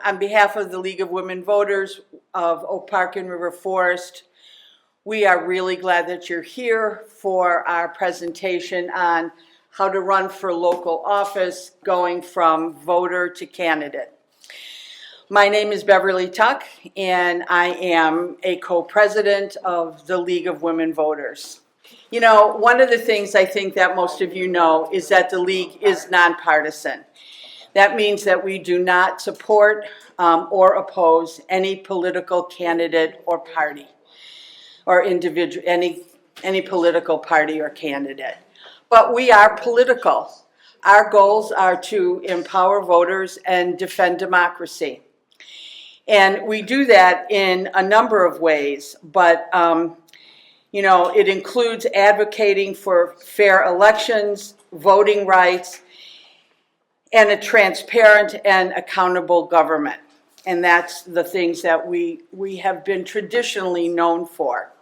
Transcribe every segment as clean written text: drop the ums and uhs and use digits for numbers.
On behalf of the League of Women Voters of Oak Park and River Forest, we are really glad that you're here for our presentation on how to run for local office, going from voter to candidate. My name is Beverly Tuck, and I am a co-president of the League of Women Voters. You know, one of the things I think that most of you know is that the League is nonpartisan. That means that we do not support or oppose any political candidate or party, or individual, any political party or candidate. But we are political. Our goals are to empower voters and defend democracy. And we do that in a number of ways, but you know, it includes advocating for fair elections, voting rights, and a transparent and accountable government. And that's the things that we have been traditionally known for.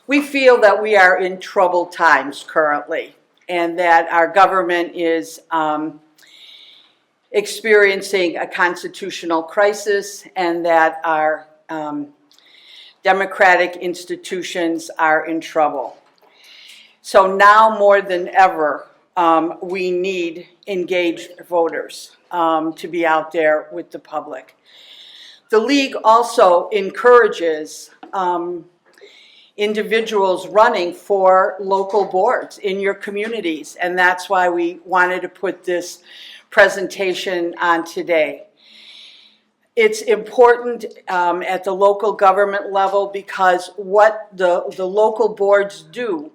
We feel that we are in troubled times currently, and that our government is experiencing a constitutional crisis, and that our democratic institutions are in trouble. So now more than ever, we need engaged voters to be out there with the public. The League also encourages individuals running for local boards in your communities, and that's why we wanted to put this presentation on today. It's important at the local government level because what the local boards do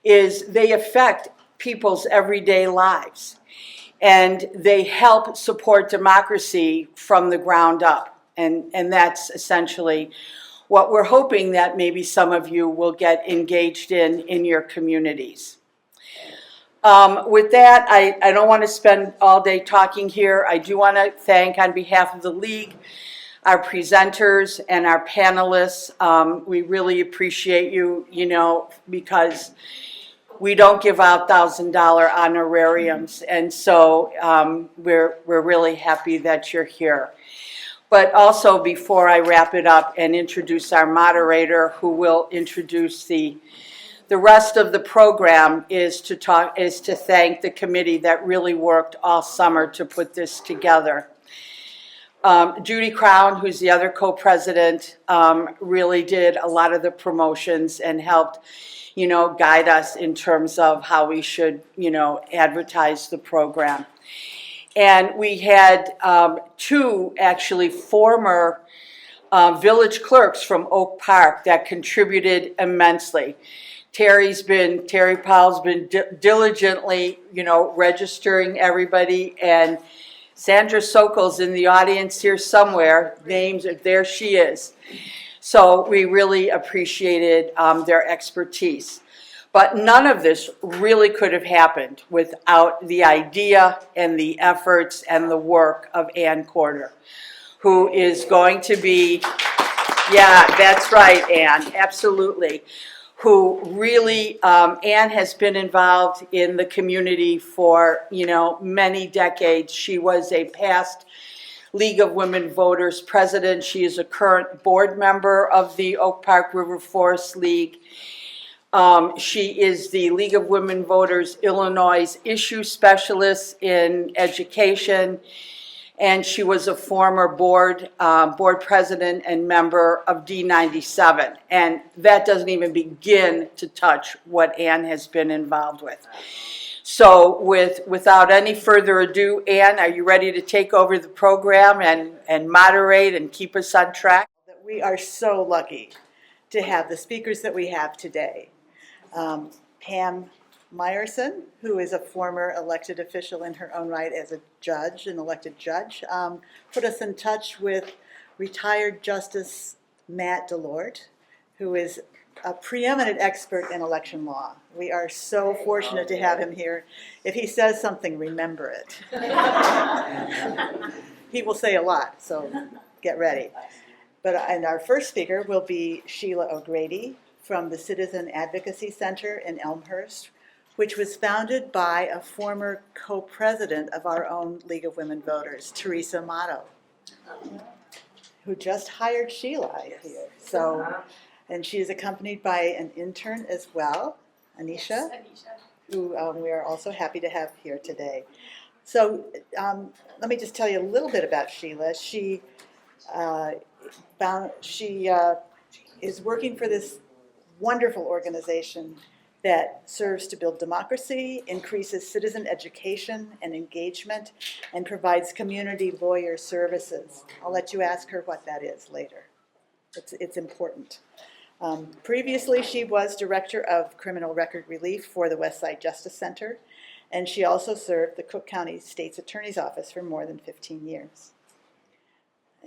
is they affect people's everyday lives, and they help support democracy from the ground up. And that's essentially what we're hoping that maybe some of you will get engaged in your communities. With that, I don't want to spend all day talking here. I do want to thank, on behalf of the League, our presenters and our panelists. We really appreciate you, you know, because we don't give out $1,000 honorariums, and so we're really happy that you're here. But also, before I wrap it up and introduce our moderator, who will introduce the rest of the program, is to thank the committee that really worked all summer to put this together. Judy Crown, who's the other co-president, really did a lot of the promotions and helped, you know, guide us in terms of how we should, you know, advertise the program. And we had two actually former village clerks from Oak Park that contributed immensely. Terry Powell's been diligently, you know, registering everybody, and Sandra Sokol's in the audience here somewhere. There she is. So we really appreciated their expertise. But none of this really could have happened without the idea and the efforts and the work of Ann Corder, who is going to be, yeah, that's right, Ann, absolutely, who really, Ann has been involved in the community for, you know, many decades. She was a past League of Women Voters president. She is a current board member of the Oak Park River Forest League. She is the League of Women Voters Illinois issue specialist in education, and she was a former board president and member of D97. And that doesn't even begin to touch what Ann has been involved with. So without any further ado, Ann, are you ready to take over the program and moderate and keep us on track? We are so lucky to have the speakers that we have today. Pam Meyerson, who is a former elected official in her own right as a judge, an elected judge, put us in touch with retired Justice Matt DeLorde, who is a preeminent expert in election law. We are so fortunate to have him here. If he says something, remember it. He will say a lot, so get ready. And our first speaker will be Sheila O'Grady from the Citizen Advocacy Center in Elmhurst, which was founded by a former co-president of our own League of Women Voters, Teresa Amato. who just hired Sheila here. So, and she is accompanied by an intern as well, Anisha, who we are also happy to have here today. So let me just tell you a little bit about Sheila. She is working for this wonderful organization that serves to build democracy, increases citizen education and engagement, and provides community lawyer services. I'll let you ask her what that is later. It's important. Previously, she was Director of Criminal Record Relief for the Westside Justice Center, and she also served the Cook County State's Attorney's Office for more than 15 years.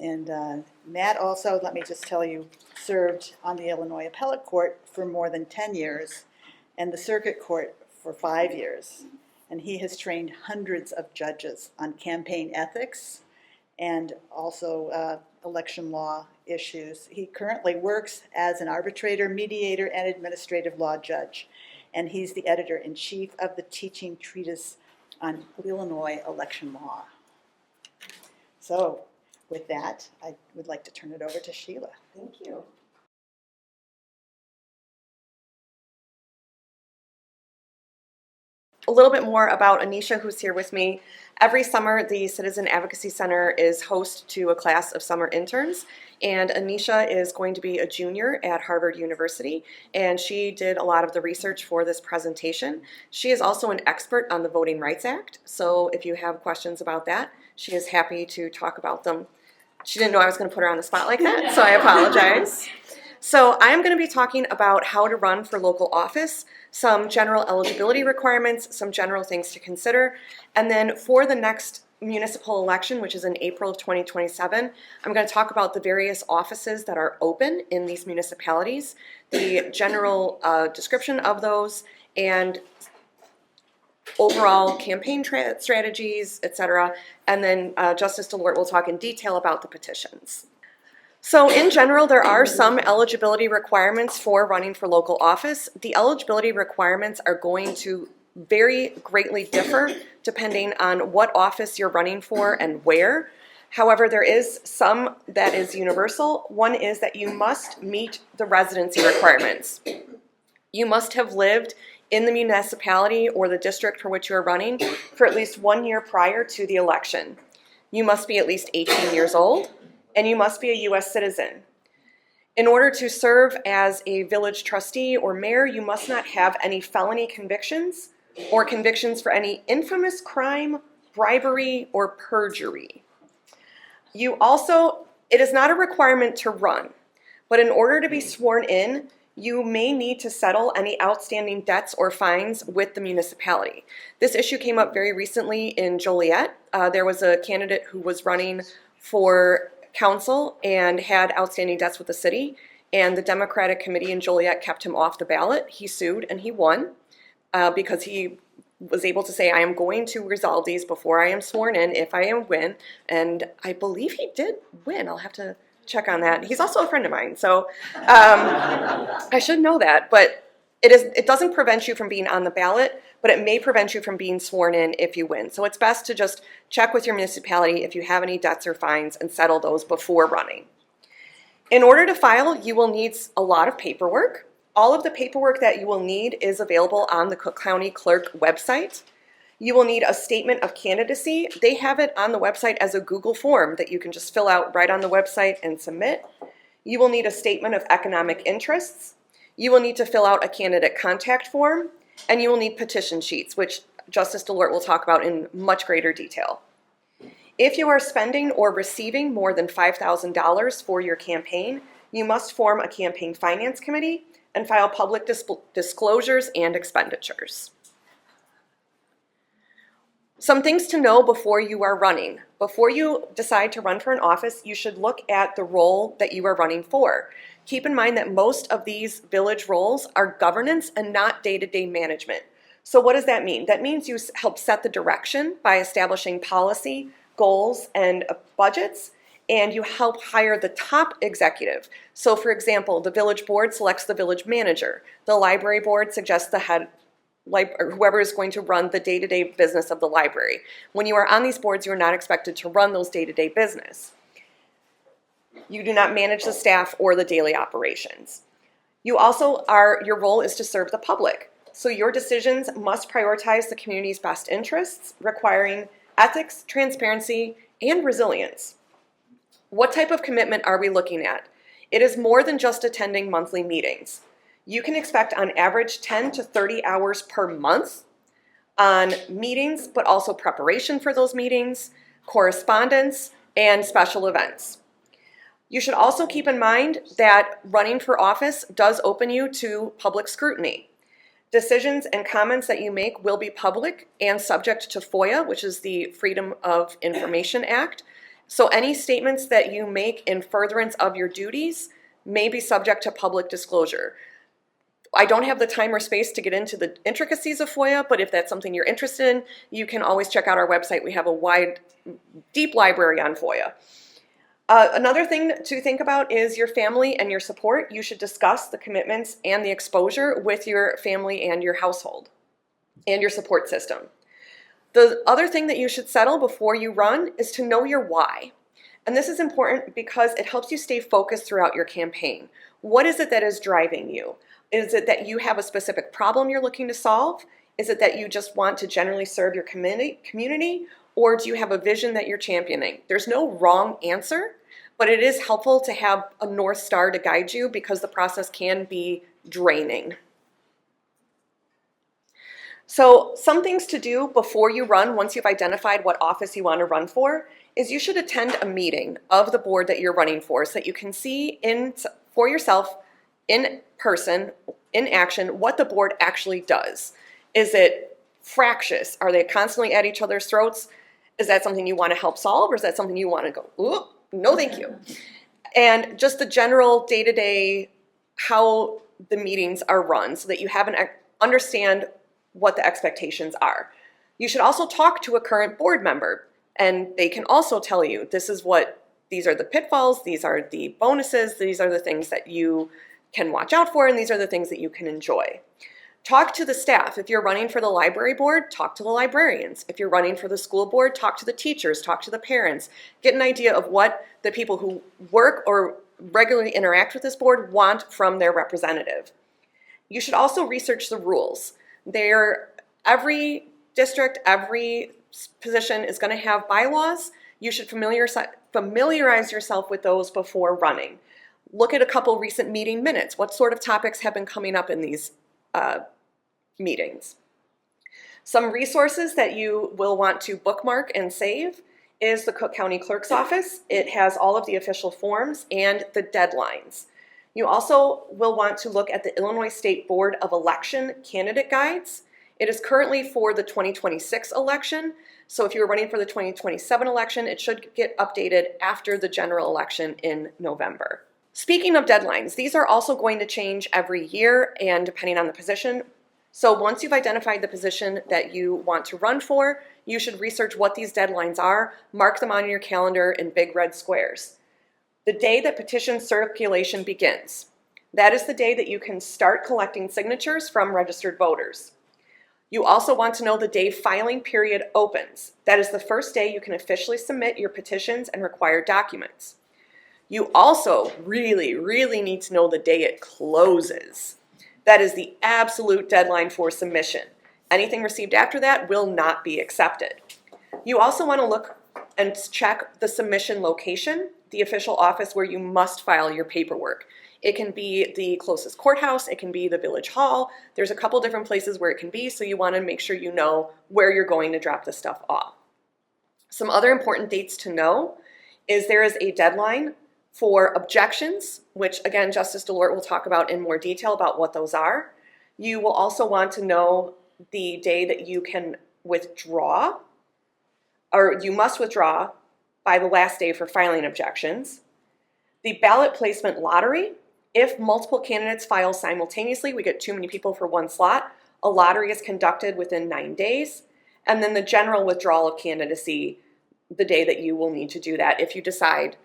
And Matt also, let me just tell you, served on the Illinois Appellate Court for more than 10 years and the Circuit Court for 5 years. And he has trained hundreds of judges on campaign ethics and also election law issues. He currently works as an arbitrator, mediator, and administrative law judge. And he's the editor-in-chief of the teaching treatise on Illinois election law. So with that, I would like to turn it over to Sheila. Thank you. A little bit more about Anisha, who's here with me. Every summer, the Citizen Advocacy Center is host to a class of summer interns, and Anisha is going to be a junior at Harvard University, and she did a lot of the research for this presentation. She is also an expert on the Voting Rights Act, so if you have questions about that, she is happy to talk about them. She didn't know I was going to put her on the spot like that, so I apologize. So I'm going to be talking about how to run for local office, some general eligibility requirements, some general things to consider, and then for the next municipal election, which is in April of 2027, I'm going to talk about the various offices that are open in these municipalities, the general description of those, and overall campaign strategies, etc. And then Justice DeLort will talk in detail about the petitions. So in general, there are some eligibility requirements for running for local office. The eligibility requirements are going to very greatly differ depending on what office you're running for and where. However, there is some that is universal. One is that you must meet the residency requirements. You must have lived in the municipality or the district for which you are running for at least 1 year prior to the election. You must be at least 18 years old, and you must be a U.S. citizen. In order to serve as a village trustee or mayor, you must not have any felony convictions or convictions for any infamous crime, bribery, or perjury. It is not a requirement to run, but in order to be sworn in, you may need to settle any outstanding debts or fines with the municipality. This issue came up very recently in Joliet. There was a candidate who was running for council and had outstanding debts with the city, and the Democratic committee in Joliet kept him off the ballot. He sued and he won because he was able to say, I am going to resolve these before I am sworn in if I win, and I believe he did win. I'll have to check on that. He's also a friend of mine, so I should know that, but it doesn't prevent you from being on the ballot, but it may prevent you from being sworn in if you win. So it's best to just check with your municipality if you have any debts or fines and settle those before running. In order to file, you will need a lot of paperwork. All of the paperwork that you will need is available on the Cook County Clerk website. You will need a statement of candidacy. They have it on the website as a Google form that you can just fill out right on the website and submit. You will need a statement of economic interests. You will need to fill out a candidate contact form, and you will need petition sheets, which Justice DeLort will talk about in much greater detail. If you are spending or receiving more than $5,000 for your campaign, you must form a campaign finance committee and file public disclosures and expenditures. Some things to know before you are running. Before you decide to run for an office, you should look at the role that you are running for. Keep in mind that most of these village roles are governance and not day-to-day management. So what does that mean? That means you help set the direction by establishing policy, goals, and budgets, and you help hire the top executive. So for example, the village board selects the village manager. The library board suggests the head, or whoever is going to run the day-to-day business of the library. When you are on these boards, you are not expected to run those day-to-day business. You do not manage the staff or the daily operations. Your role is to serve the public. So your decisions must prioritize the community's best interests, requiring ethics, transparency, and resilience. What type of commitment are we looking at? It is more than just attending monthly meetings. You can expect on average 10 to 30 hours per month on meetings, but also preparation for those meetings, correspondence, and special events. You should also keep in mind that running for office does open you to public scrutiny. Decisions and comments that you make will be public and subject to FOIA, which is the Freedom of Information Act. So any statements that you make in furtherance of your duties may be subject to public disclosure. I don't have the time or space to get into the intricacies of FOIA, but if that's something you're interested in, you can always check out our website. We have a deep library on FOIA. Another thing to think about is your family and your support. You should discuss the commitments and the exposure with your family and your household and your support system. The other thing that you should settle before you run is to know your why. And this is important because it helps you stay focused throughout your campaign. What is it that is driving you? Is it that you have a specific problem you're looking to solve? Is it that you just want to generally serve your community? Or do you have a vision that you're championing? There's no wrong answer, but it is helpful to have a North Star to guide you because the process can be draining. So some things to do before you run, once you've identified what office you want to run for, is you should attend a meeting of the board that you're running for so that you can see for yourself in person, in action, what the board actually does. Is it fractious? Are they constantly at each other's throats? Is that something you want to help solve, or is that something you want to go, ooh, no thank you? And just the general day-to-day, how the meetings are run so that you understand what the expectations are. You should also talk to a current board member, and they can also tell you these are the pitfalls, these are the bonuses, these are the things that you can watch out for, and these are the things that you can enjoy. Talk to the staff. If you're running for the library board, talk to the librarians. If you're running for the school board, talk to the teachers, talk to the parents. Get an idea of what the people who work or regularly interact with this board want from their representative. You should also research the rules. Every district, every position is going to have bylaws. You should familiarize yourself with those before running. Look at a couple recent meeting minutes. What sort of topics have been coming up in these meetings? Some resources that you will want to bookmark and save is the Cook County Clerk's Office. It has all of the official forms and the deadlines. You also will want to look at the Illinois State Board of Election candidate guides. It is currently for the 2026 election, so if you're running for the 2027 election, it should get updated after the general election in November. Speaking of deadlines, these are also going to change every year and depending on the position. So once you've identified the position that you want to run for, you should research what these deadlines are, mark them on your calendar in big red squares. The day that petition circulation begins, that is the day that you can start collecting signatures from registered voters. You also want to know the day filing period opens. That is the first day you can officially submit your petitions and required documents. You also really, really need to know the day it closes. That is the absolute deadline for submission. Anything received after that will not be accepted. You also want to look and check the submission location, the official office where you must file your paperwork. It can be the closest courthouse, it can be the village hall. There's a couple different places where it can be, so you want to make sure you know where you're going to drop the stuff off. Some other important dates to know is there is a deadline for objections, which again, Justice DeLort will talk about in more detail about what those are. You will also want to know the day that you can withdraw, or you must withdraw by the last day for filing objections. The ballot placement lottery, if multiple candidates file simultaneously, we get too many people for one slot, a lottery is conducted within 9 days. And then the general withdrawal of candidacy, the day that you will need to do that if you decide.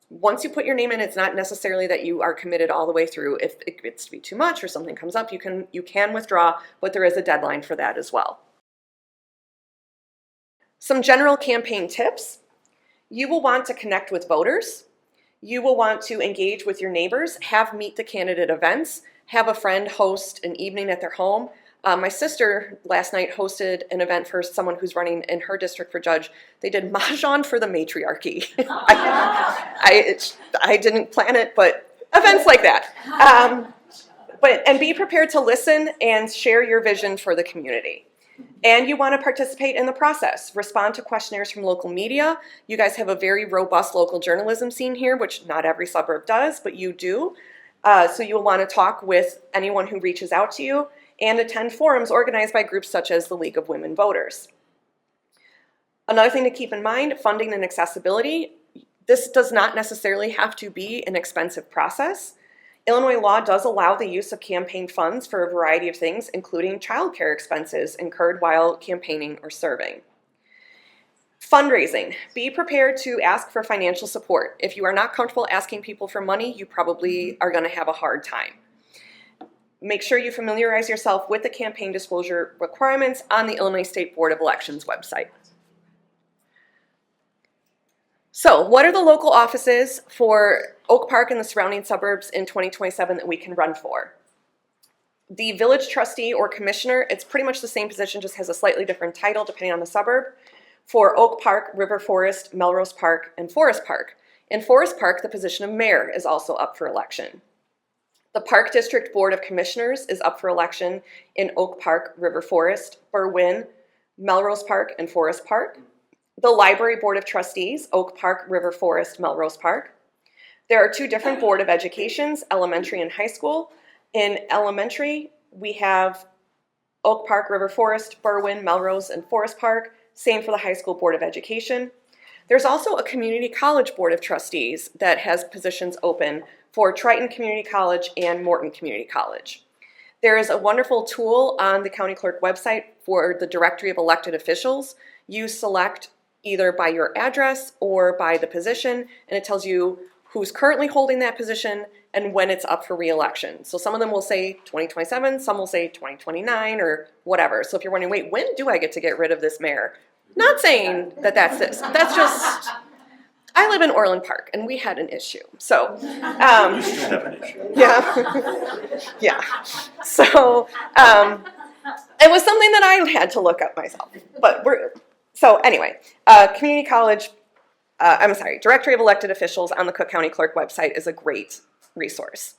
Once you put your name in, it's not necessarily that you are committed all the way through. If it gets to be too much or something comes up, you can withdraw, but there is a deadline for that as well. Some general campaign tips. You will want to connect with voters. you will want to engage with your neighbors, have meet the candidate events, have a friend host an evening at their home. My sister last night hosted an event for someone who's running in her district for judge. They did mahjong for the matriarchy. I didn't plan it, but events like that. And be prepared to listen and share your vision for the community. And you want to participate in the process. Respond to questionnaires from local media. You guys have a very robust local journalism scene here, which not every suburb does, but you do. So you'll want to talk with anyone who reaches out to you and attend forums organized by groups such as the League of Women Voters. Another thing to keep in mind, funding and accessibility. This does not necessarily have to be an expensive process. Illinois law does allow the use of campaign funds for a variety of things, including childcare expenses incurred while campaigning or serving. Fundraising. Be prepared to ask for financial support. If you are not comfortable asking people for money, you probably are going to have a hard time. Make sure you familiarize yourself with the campaign disclosure requirements on the Illinois State Board of Elections website. So, what are the local offices for Oak Park and the surrounding suburbs in 2027 that we can run for? The village trustee or commissioner, it's pretty much the same position, just has a slightly different title depending on the suburb. For Oak Park, River Forest, Melrose Park, and Forest Park. In Forest Park, the position of mayor is also up for election. The Park District Board of Commissioners is up for election in Oak Park, River Forest, Berwyn, Melrose Park, and Forest Park. The Library Board of Trustees, Oak Park, River Forest, Melrose Park. There are two different Board of Educations, elementary and high school. In elementary, we have Oak Park, River Forest, Berwyn, Melrose, and Forest Park. Same for the high school Board of Education. There's also a Community College Board of Trustees that has positions open for Triton Community College and Morton Community College. There is a wonderful tool on the county clerk website for the directory of elected officials. You select either by your address or by the position, and it tells you who's currently holding that position and when it's up for re-election. So some of them will say 2027, some will say 2029 or whatever. So if you're wondering, wait, when do I get to get rid of this mayor? Not saying that that's this. That's just, I live in Orland Park and we had an issue. So, yeah, yeah. So it was something that I had to look up myself. But so anyway, Community College, Directory of Elected Officials on the Cook County Clerk website is a great resource.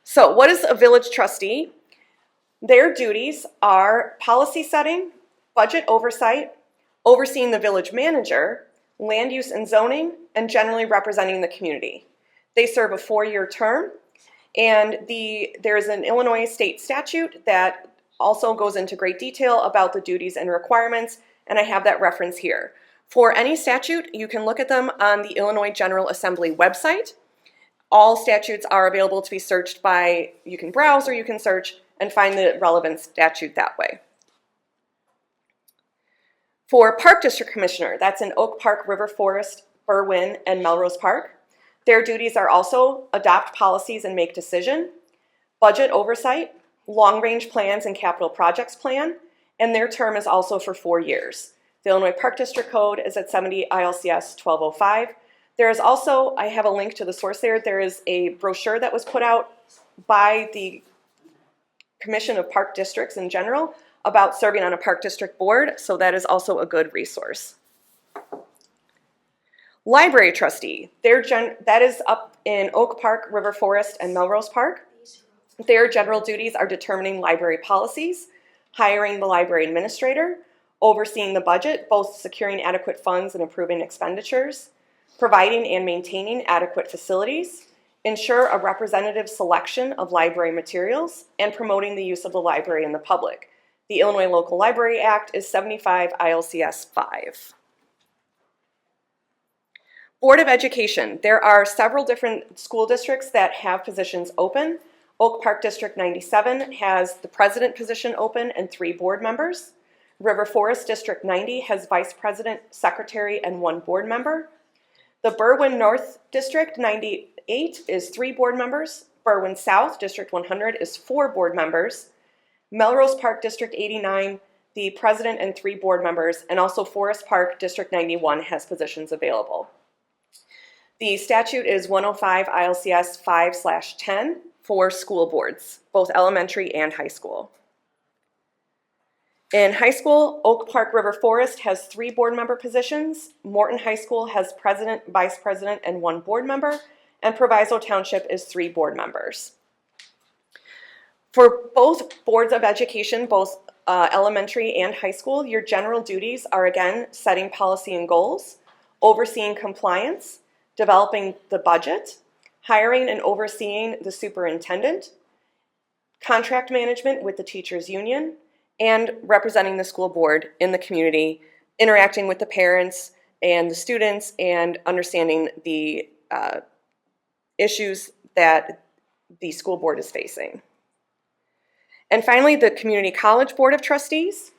So what is a village trustee? Their duties are policy setting, budget oversight, overseeing the village manager, land use and zoning, and generally representing the community. They serve a 4-year term, and there is an Illinois state statute that also goes into great detail about the duties and requirements, and I have that reference here. For any statute, you can look at them on the Illinois General Assembly website. All statutes are available to be searched by, you can browse or you can search and find the relevant statute that way. For Park District Commissioner, that's in Oak Park, River Forest, Berwyn, and Melrose Park. Their duties are also adopt policies and make decision, budget oversight, long-range plans and capital projects plan, and their term is also for 4 years. The Illinois Park District Code is at 70 ILCS 1205. There is also, I have a link to the source there is a brochure that was put out by the Commission of Park Districts in general about serving on a park district board, so that is also a good resource. Library trustee, that is up in Oak Park, River Forest, and Melrose Park. Their general duties are determining library policies, hiring the library administrator, overseeing the budget, both securing adequate funds and approving expenditures, providing and maintaining adequate facilities, ensure a representative selection of library materials, and promoting the use of the library in the public. The Illinois Local Library Act is 75 ILCS 5. Board of Education. There are several different school districts that have positions open. Oak Park District 97 has the president position open and 3 board members. River Forest District 90 has vice president, secretary, and 1 board member. The Berwyn North District 98 is 3 board members. Berwyn South District 100 is 4 board members. Melrose Park District 89, the president and 3 board members, and also Forest Park District 91 has positions available. The statute is 105 ILCS 5/10 for school boards, both elementary and high school. In high school, Oak Park River Forest has 3 board member positions, Morton High School has president, vice president, and 1 board member, and Proviso Township is 3 board members. For both boards of education, both elementary and high school, your general duties are again setting policy and goals, overseeing compliance, developing the budget, hiring and overseeing the superintendent, contract management with the teachers union, and representing the school board in the community, interacting with the parents and the students, and understanding the issues that the school board is facing. And finally, the Community College Board of Trustees.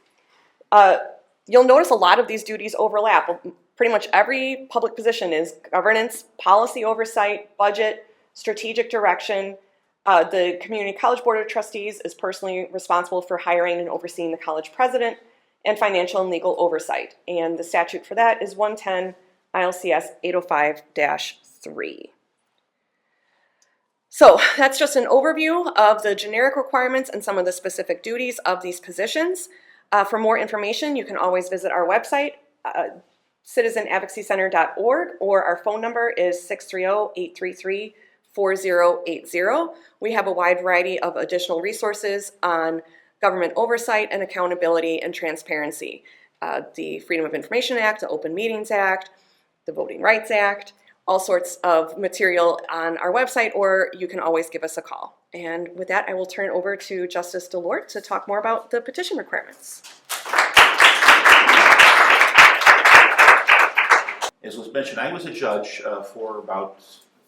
You'll notice a lot of these duties overlap. Pretty much every public position is governance, policy oversight, budget, strategic direction. The Community College Board of Trustees is personally responsible for hiring and overseeing the college president and financial and legal oversight. And the statute for that is 110 ILCS 805-3. So that's just an overview of the generic requirements and some of the specific duties of these positions. For more information, you can always visit our website, citizenadvocacycenter.org, or our phone number is 630-833-4080. We have a wide variety of additional resources on government oversight and accountability and transparency. The Freedom of Information Act, the Open Meetings Act, the Voting Rights Act, all sorts of material on our website, or you can always give us a call. And with that, I will turn it over to Justice DeLort to talk more about the petition requirements. As was mentioned, I was a judge for about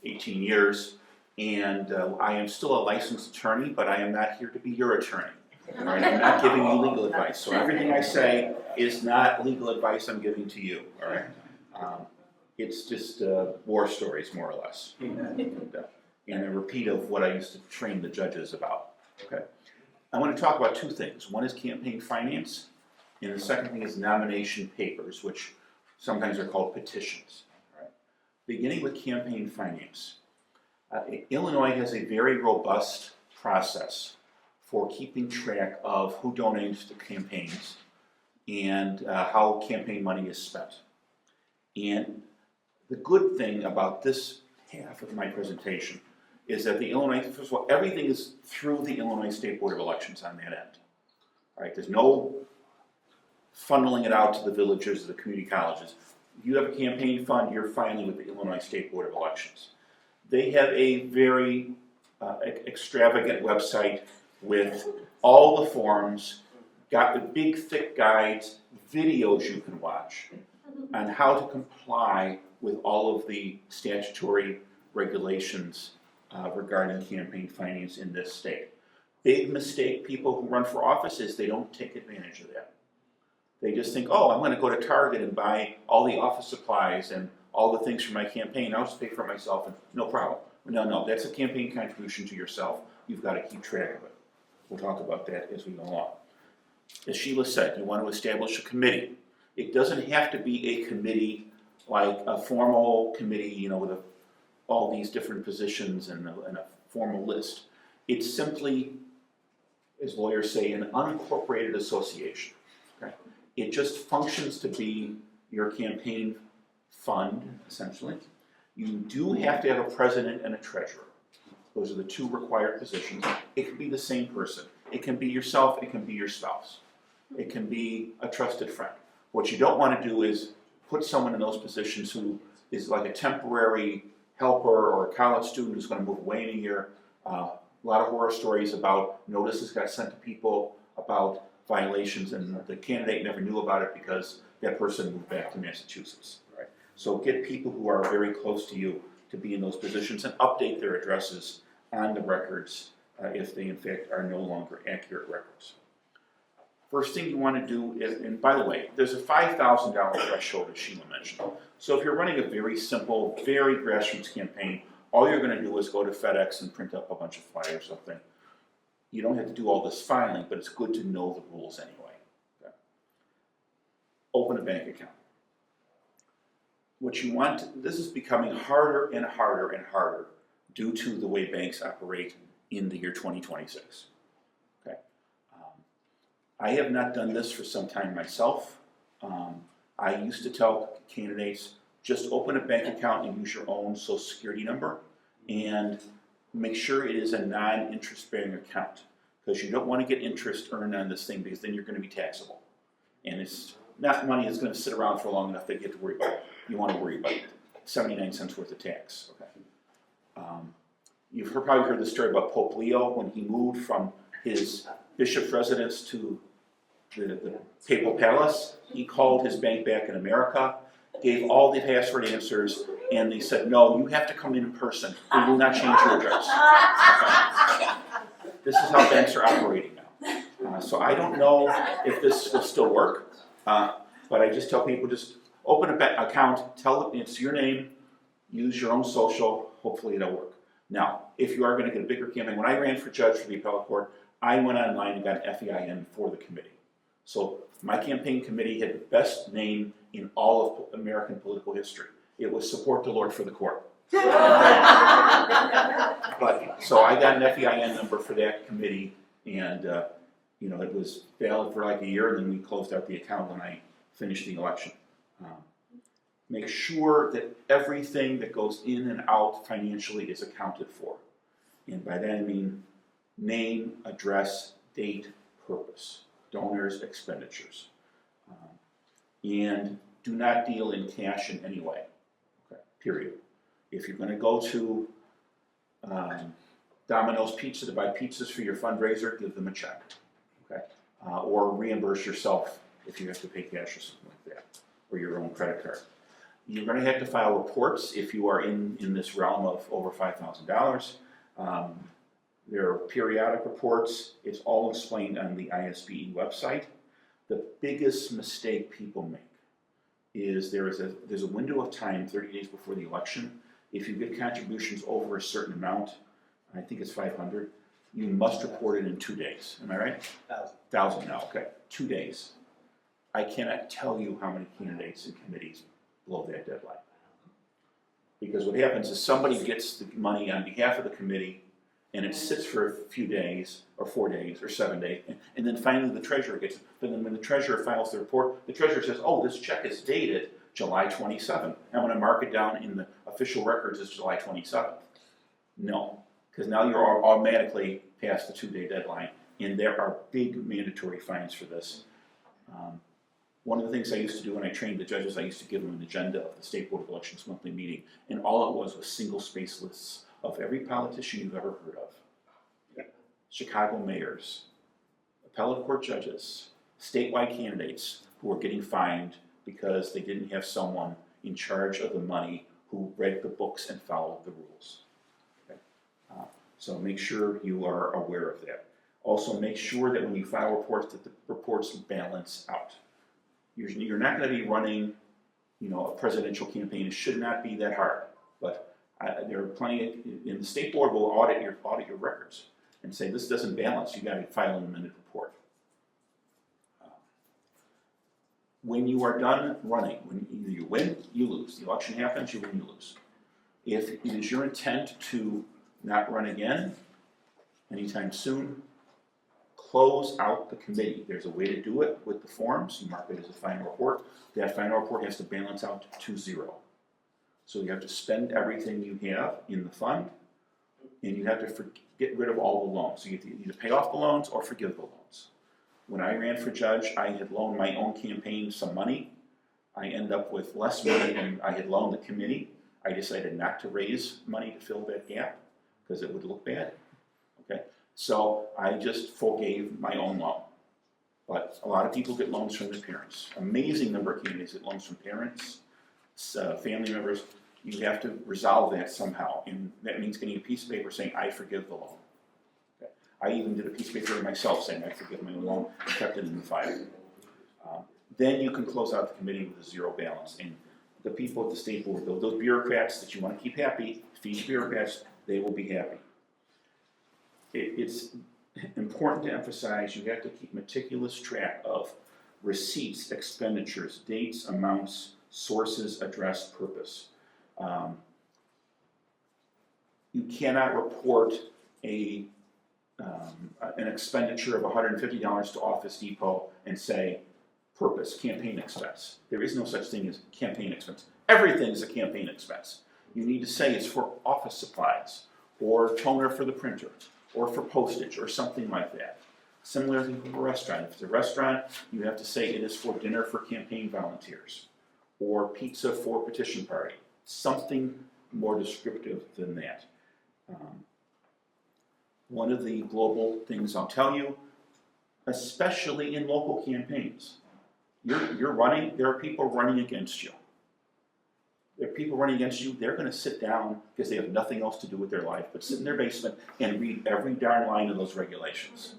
18 years, and I am still a licensed attorney, but I am not here to be your attorney. All right? I'm not giving you legal advice, so everything I say is not legal advice I'm giving to you. All right? It's just war stories, more or less, and a repeat of what I used to train the judges about. Okay, I want to talk about 2 things. One is campaign finance, and the second thing is nomination papers, which sometimes are called petitions. All right. Beginning with campaign finance, Illinois has a very robust process for keeping track of who donates to campaigns and how campaign money is spent. And the good thing about this half of my presentation is that the Illinois, first of all, everything is through the Illinois State Board of Elections on that end. All right, there's no funneling it out to the villages or the community colleges. If you have a campaign fund, you're filing with the Illinois State Board of Elections. They have a very extravagant website with all the forms, got the big thick guides, videos you can watch on how to comply with all of the statutory regulations regarding campaign finance in this state. Big mistake people who run for office is they don't take advantage of that. They just think, oh, I'm going to go to Target and buy all the office supplies and all the things for my campaign. I'll just pay for it myself and no problem. No, that's a campaign contribution to yourself. You've got to keep track of it. We'll talk about that as we go along. As Sheila said, you want to establish a committee. It doesn't have to be a committee like a formal committee, with all these different positions and a formal list. It's simply, as lawyers say, an unincorporated association. Okay? It just functions to be your campaign fund, essentially. You do have to have a president and a treasurer. Those are the 2 required positions. It can be the same person. It can be yourself, it can be your spouse. It can be a trusted friend. What you don't want to do is put someone in those positions who is like a temporary helper or a college student who's going to move away in a year. A lot of horror stories about notices got sent to people about violations and the candidate never knew about it because that person moved back to Massachusetts. Right? So get people who are very close to you to be in those positions and update their addresses on the records if they in fact are no longer accurate records. First thing you want to do is, and by the way, there's a $5,000 threshold, as Sheila mentioned. So if you're running a very simple, very grassroots campaign, all you're going to do is go to FedEx and print up a bunch of flyers or something. You don't have to do all this filing, but it's good to know the rules anyway. Okay. Open a bank account. what you want, this is becoming harder and harder and harder due to the way banks operate in the year 2026. Okay. I have not done this for some time myself. I used to tell candidates, just open a bank account and use your own social security number and make sure it is a non-interest bearing account, because you don't want to get interest earned on this thing, because then you're going to be taxable. And it's not money that's going to sit around for long enough that you have to worry about it. You want to worry about it. 79 cents worth of tax. Okay. You've probably heard the story about Pope Leo when he moved from his bishop's residence to the papal palace. He called his bank back in America, gave all the password answers, and they said, no, you have to come in person. We will not change your address. Okay. This is how banks are operating now. So I don't know if this will still work, but I just tell people, just open a bank account, tell them it's your name, use your own social, hopefully it'll work. Now, if you are going to get a bigger campaign, when I ran for judge for the appellate court, I went online and got an FEIN for the committee. So my campaign committee had the best name in all of American political history. It was Support the Lord for the Court. But, so I got an FEIN number for that committee, and it was valid for like a year, and then we closed out the account when I finished the election. Make sure that everything that goes in and out financially is accounted for. And by that I mean name, address, date, purpose, donors, expenditures. And do not deal in cash in any way, okay, period. If you're going to go to Domino's Pizza to buy pizzas for your fundraiser, give them a check, okay? Or reimburse yourself if you have to pay cash or something like that, or your own credit card. You're going to have to file reports if you are in this realm of over $5,000. There are periodic reports. It's all explained on the ISBE website. The biggest mistake people make is there's a window of time, 30 days before the election. If you get contributions over a certain amount, I think it's 500, you must report it in 2 days. Am I right? 1,000 now, okay. 2 days. I cannot tell you how many candidates and committees blow that deadline. Because what happens is somebody gets the money on behalf of the committee, and it sits for a few days, or 4 days, or 7 days, and then finally the treasurer gets it. But then when the treasurer files the report, the treasurer says, oh, this check is dated July 27th. I'm going to mark it down in the official records as July 27th. No, because now you're automatically past the 2-day deadline, and there are big mandatory fines for this. One of the things I used to do when I trained the judges, I used to give them an agenda of the State Board of Elections monthly meeting, and all it was single-space lists of every politician you've ever heard of. Chicago mayors, appellate court judges, statewide candidates who were getting fined because they didn't have someone in charge of the money who read the books and followed the rules. Okay? So make sure you are aware of that. Also make sure that when you file reports that the reports balance out. You're not going to be running, a presidential campaign. It should not be that hard. But there are plenty in the state board will audit your records and say this doesn't balance. You got to file an amended report. When you are done running, when either you win, you lose. The election happens, you win, you lose. If it is your intent to not run again anytime soon, close out the committee. There's a way to do it with the forms. You mark it as a final report. That final report has to balance out to 0. So you have to spend everything you have in the fund, and you have to get rid of all the loans. So you have to either pay off the loans or forgive the loans. When I ran for judge, I had loaned my own campaign some money. I ended up with less money than I had loaned the committee. I decided not to raise money to fill that gap because it would look bad. Okay, so I just forgave my own loan. But a lot of people get loans from their parents. Amazing number of candidates get loans from parents, family members. You have to resolve that somehow, and that means getting a piece of paper saying, I forgive the loan. Okay. I even did a piece of paper myself saying, I forgive my own loan, and kept it in the file. Then you can close out the committee with a 0 balance. And the people at the state board, those bureaucrats that you want to keep happy, these bureaucrats, they will be happy. It's important to emphasize you have to keep meticulous track of receipts, expenditures, dates, amounts, sources, address, purpose. You cannot report an expenditure of $150 to Office Depot and say, purpose, campaign expense. There is no such thing as campaign expense. Everything is a campaign expense. You need to say it's for office supplies, or toner for the printer, or for postage, or something like that. Similarly for a restaurant. If it's a restaurant, you have to say it is for dinner for campaign volunteers, or pizza for petition party. Something more descriptive than that. One of the global things I'll tell you, especially in local campaigns, you're running, there are people running against you. There are people running against you, they're gonna sit down because they have nothing else to do with their life but sit in their basement and read every darn line of those regulations.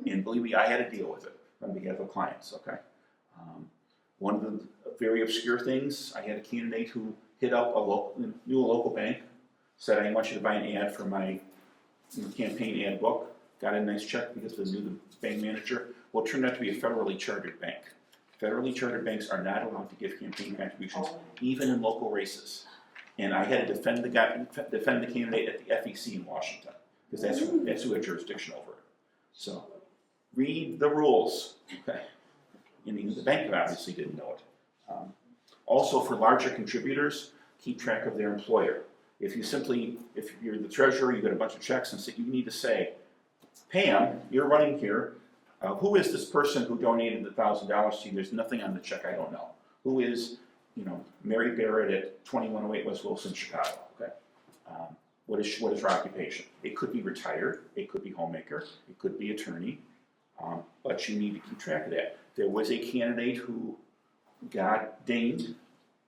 And believe me, I had to deal with it on behalf of clients, okay? One of the very obscure things, I had a candidate who hit up knew a local bank, said, I want you to buy an ad for my campaign ad book, got a nice check because they knew the bank manager. Well, it turned out to be a federally chartered bank. Federally chartered banks are not allowed to give campaign contributions, even in local races. And I had to defend the candidate at the FEC in Washington, because that's who had jurisdiction over it. So, read the rules, okay? And the bank obviously didn't know it. Also, for larger contributors, keep track of their employer. If you're the treasurer, you get a bunch of checks, and so you need to say, Pam, you're running here. Who is this person who donated the $1,000 to you? There's nothing on the check I don't know. Who is, Mary Barrett at 2108 West Wilson, Chicago? Okay. What is her occupation? It could be retired. It could be homemaker. It could be attorney. But you need to keep track of that. There was a candidate who got dinged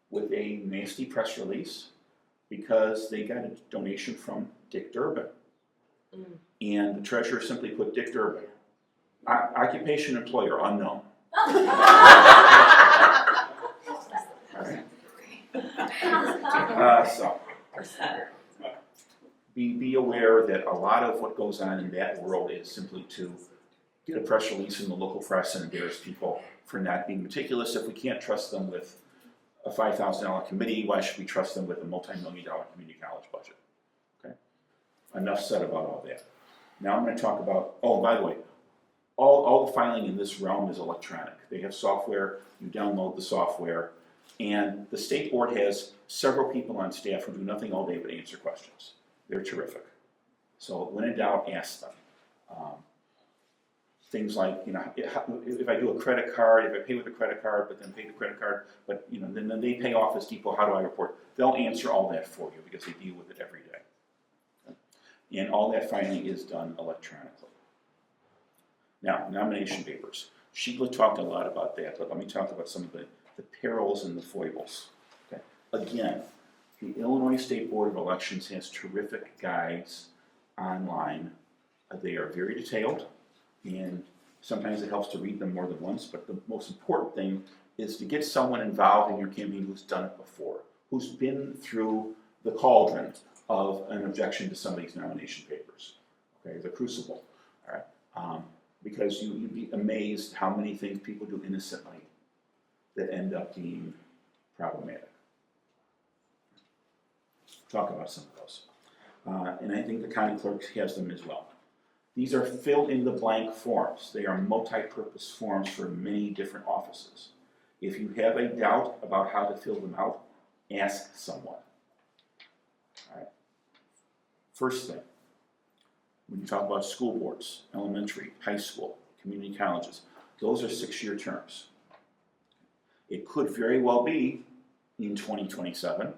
with a nasty press release because they got a donation from Dick Durbin. And the treasurer simply put Dick Durbin. Occupation, employer, unknown. So, be aware that a lot of what goes on in that world is simply to get a press release in the local press and embarrass people for not being meticulous. If we can't trust them with a $5,000 committee, why should we trust them with a multi-million-dollar community college budget? Okay. Enough said about all that. Now I'm going to talk about, by the way, all the filing in this realm is electronic. They have software, you download the software, and the state board has several people on staff who do nothing all day but answer questions. They're terrific. So when in doubt, ask them. Things like, if I do a credit card, if I pay with a credit card, but then pay the credit card, but then they pay Office Depot, how do I report? They'll answer all that for you because they deal with it every day. Okay? And all that filing is done electronically. Now, nomination papers. Sheila talked a lot about that, but let me talk about some of the perils and the foibles. Okay? Again, the Illinois State Board of Elections has terrific guides online. They are very detailed, and sometimes it helps to read them more than once, but the most important thing is to get someone involved in your campaign who's done it before, who's been through the cauldron of an objection to somebody's nomination papers, okay, the crucible, all right? Because you'd be amazed how many things people do innocently that end up being problematic. Talk about some of those. And I think the county clerk has them as well. These are fill-in-the-blank forms. They are multi-purpose forms for many different offices. If you have a doubt about how to fill them out, ask someone. All right. First thing, when you talk about school boards, elementary, high school, community colleges, those are 6-year terms. It could very well be in 2027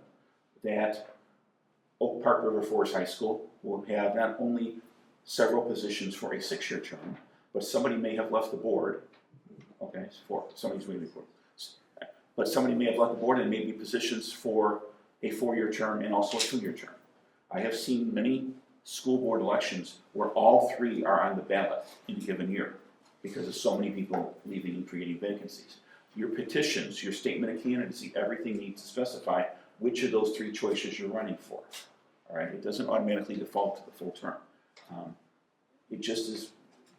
that Oak Park River Forest High School will have not only several positions for a 6-year term, but somebody may have left the board. Okay, somebody's waiting for it. But somebody may have left the board and maybe positions for a 4-year term and also a 2-year term. I have seen many school board elections where all 3 are on the ballot in a given year because of so many people leaving and creating vacancies. Your petitions, your statement of candidacy, everything needs to specify which of those 3 choices you're running for. All right, it doesn't automatically default to the full term. It just is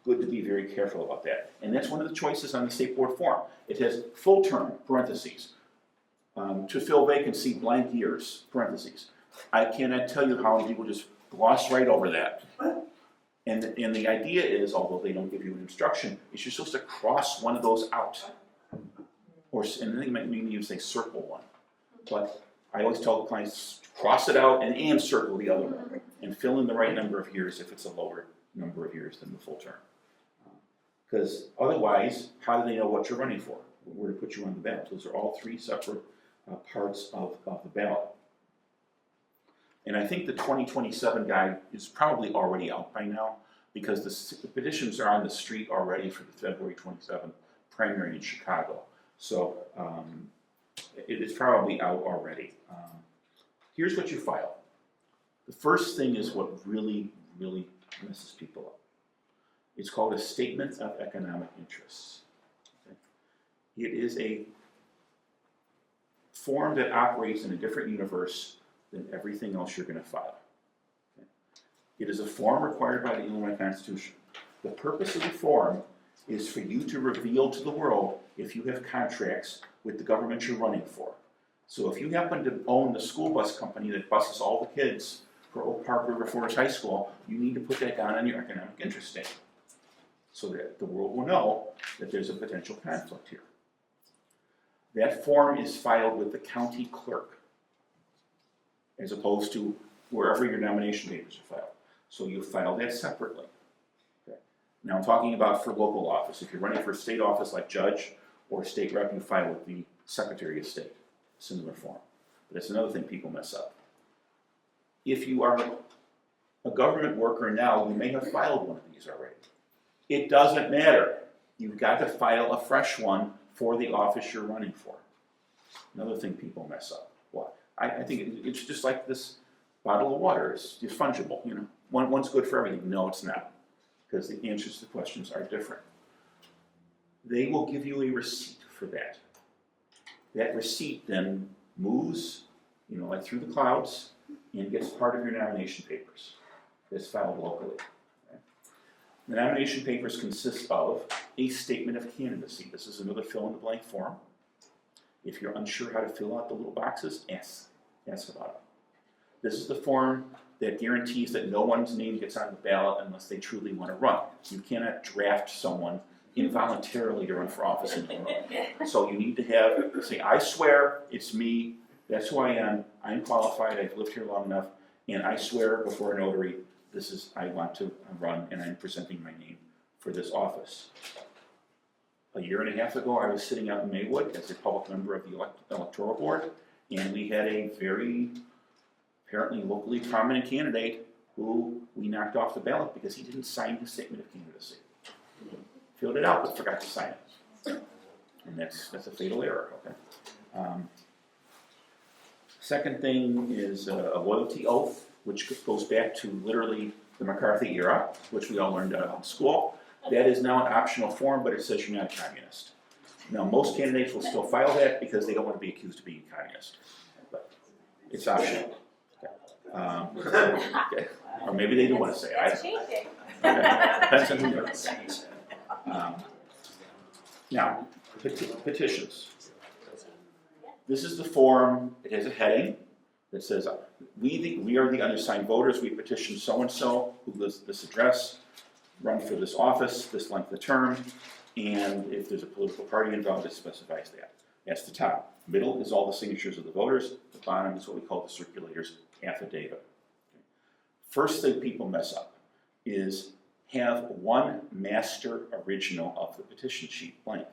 good to be very careful about that. And that's one of the choices on the state board form. It has full term, parentheses, To fill vacancy blank years, parentheses. I cannot tell you how many people just gloss right over that. And the idea is, although they don't give you an instruction, is you're supposed to cross one of those out. And they might even say circle one. But I always tell clients, cross it out and circle the other one. And fill in the right number of years if it's a lower number of years than the full term. Because otherwise, how do they know what you're running for? Where to put you on the ballot? Those are all three separate parts of the ballot. And I think the 2027 guide is probably already out by now, because the petitions are on the street already for the February 27th primary in Chicago. So it is probably out already. Here's what you file. The first thing is what really, really messes people up. It's called a Statement of Economic Interests. Okay? It is a form that operates in a different universe than everything else you're going to file. Okay? It is a form required by the Illinois Constitution. The purpose of the form is for you to reveal to the world if you have contracts with the government you're running for. So if you happen to own the school bus company that buses all the kids for Oak Park River Forest High School, you need to put that down on your economic interest statement, so that the world will know that there's a potential conflict here. That form is filed with the county clerk, as opposed to wherever your nomination papers are filed. So you file that separately. Okay. Now I'm talking about for local office. If you're running for a state office like judge or state rep, you file with the Secretary of State, similar form. But that's another thing people mess up. If you are a government worker now, you may have filed one of these already. It doesn't matter. You've got to file a fresh one for the office you're running for. Another thing people mess up. What? I think it's just like this bottle of water. It's fungible, you know. One's good for everything. No, it's not, because the answers to the questions are different. They will give you a receipt for that. That receipt then moves, you know, like through the clouds and gets part of your nomination papers. That's filed locally. Okay? The nomination papers consist of a statement of candidacy. This is another fill-in-the-blank form. If you're unsure how to fill out the little boxes, ask about it. This is the form that guarantees that no one's name gets on the ballot unless they truly want to run. You cannot draft someone involuntarily to run for office in Illinois. So you need to have, say, I swear it's me, that's who I am, I'm qualified, I've lived here long enough, and I swear before a notary, I want to run and I'm presenting my name for this office. A year and a half ago, I was sitting out in Maywood as a public member of the electoral board, and we had a very apparently locally prominent candidate who we knocked off the ballot because he didn't sign his statement of candidacy. Filled it out but forgot to sign it. And that's a fatal error, okay? Second thing is a loyalty oath, which goes back to literally the McCarthy era, which we all learned in school. That is now an optional form, but it says you're not a communist. Now, most candidates will still file that because they don't want to be accused of being a communist. But it's optional. Okay. Okay. Or maybe they do want to say it. Okay. Depends on who you're. Now, petitions. This is the form. It has a heading that says, we are the undersigned voters. We petition so-and-so who lives at this address, run for this office, this length of term, and if there's a political party involved, it specifies that. That's the top. Middle is all the signatures of the voters. The bottom is what we call the circulator's affidavit. First thing people mess up is have one master original of the petition sheet blank.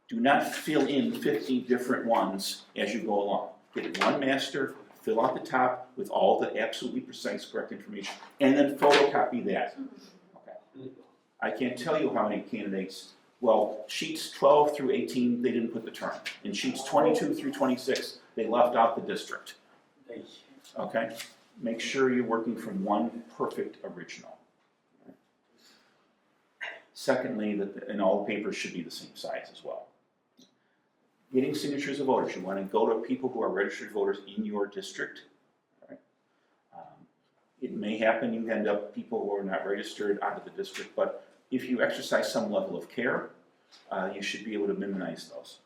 Do not fill in 50 different ones as you go along. Get one master, fill out the top with all the absolutely precise, correct information, and then photocopy that. Okay. I can't tell you how many candidates, well, sheets 12 through 18, they didn't put the term. In sheets 22 through 26, they left out the district. Okay? Make sure you're working from one perfect original. Secondly, and all the papers should be the same size as well. Getting signatures of voters. You want to go to people who are registered voters in your district. Right? It may happen you end up people who are not registered out of the district, but if you exercise some level of care, you should be able to minimize those.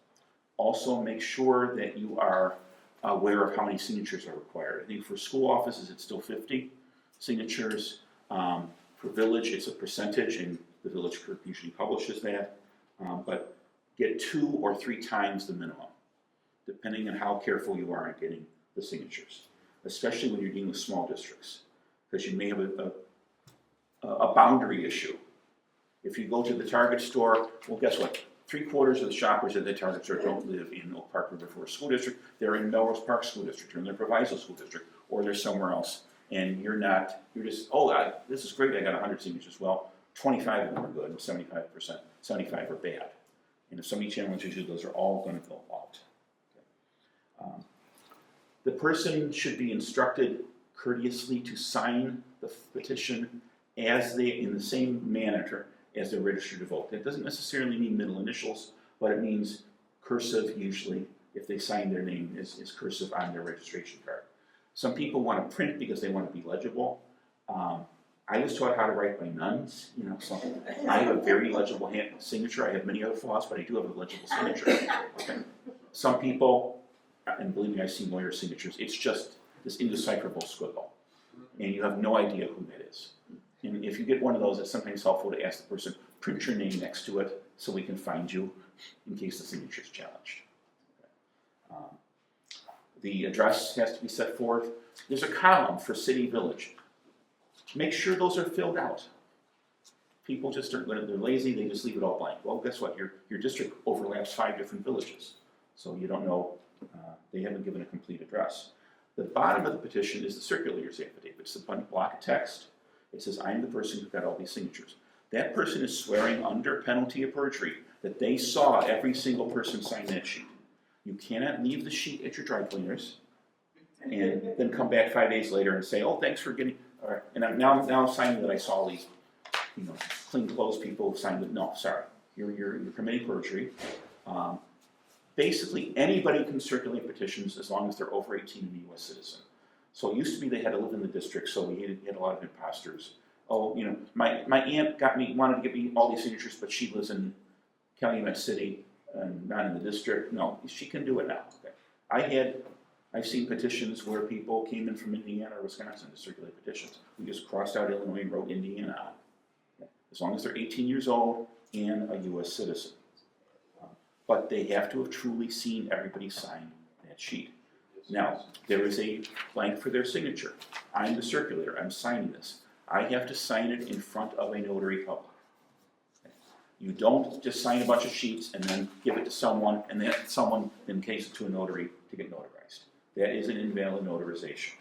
Also, make sure that you are aware of how many signatures are required. I think for school offices, it's still 50 signatures. For village, it's a percentage, and the village clerk usually publishes that. But get 2 or 3 times the minimum, depending on how careful you are in getting the signatures, especially when you're dealing with small districts, because you may have a boundary issue. If you go to the Target store, well, guess what? 3/4 of the shoppers at the Target store don't live in Oak Park River Forest School District. They're in Melrose Park School District, or in the Proviso School District, or they're somewhere else. And you're just, this is great, I got 100 signatures. Well, 25 of them are good, and 75 are bad. And if somebody challenges you, those are all gonna go out. The person should be instructed courteously to sign the petition in the same manner as they're registered to vote. That doesn't necessarily mean middle initials, but it means cursive usually, if they sign their name is cursive on their registration card. Some people want to print because they want to be legible. I was taught how to write by nuns, so I have a very legible signature. I have many other flaws, but I do have a legible signature. Okay. Some people, and believe me, I've seen lawyer signatures, it's just this indecipherable squiggle, and you have no idea who that is. And if you get one of those, it's sometimes helpful to ask the person, print your name next to it so we can find you in case the signature is challenged. The address has to be set forth. There's a column for city, village. Make sure those are filled out. People just they're lazy, they just leave it all blank. Well, guess what? Your district overlaps 5 different villages. So you don't know, they haven't given a complete address. The bottom of the petition is the circulator's affidavit. It's a block of text. It says, I'm the person who got all these signatures. That person is swearing under penalty of perjury that they saw every single person sign that sheet. You cannot leave the sheet at your dry cleaners and then come back 5 days later and say, oh, thanks for getting, all right, and I'm now signing that I saw all these, clean clothes people who signed it. No, sorry, you're committing perjury. Basically, anybody can circulate petitions as long as they're over 18 and a U.S. citizen. So it used to be they had to live in the district, so we had a lot of imposters. Oh, my aunt wanted to get me all these signatures, but she lives in Calumet City and not in the district. No, she can do it now. Okay. I've seen petitions where people came in from Indiana or Wisconsin to circulate petitions. We just crossed out Illinois and wrote Indiana on. Okay. As long as they're 18 years old and a U.S. citizen. But they have to have truly seen everybody sign that sheet. Now, there is a blank for their signature. I'm the circulator, I'm signing this. I have to sign it in front of a notary public. Okay. You don't just sign a bunch of sheets and then give it to someone, and then someone then takes it to a notary to get notarized. That is an invalid notarization.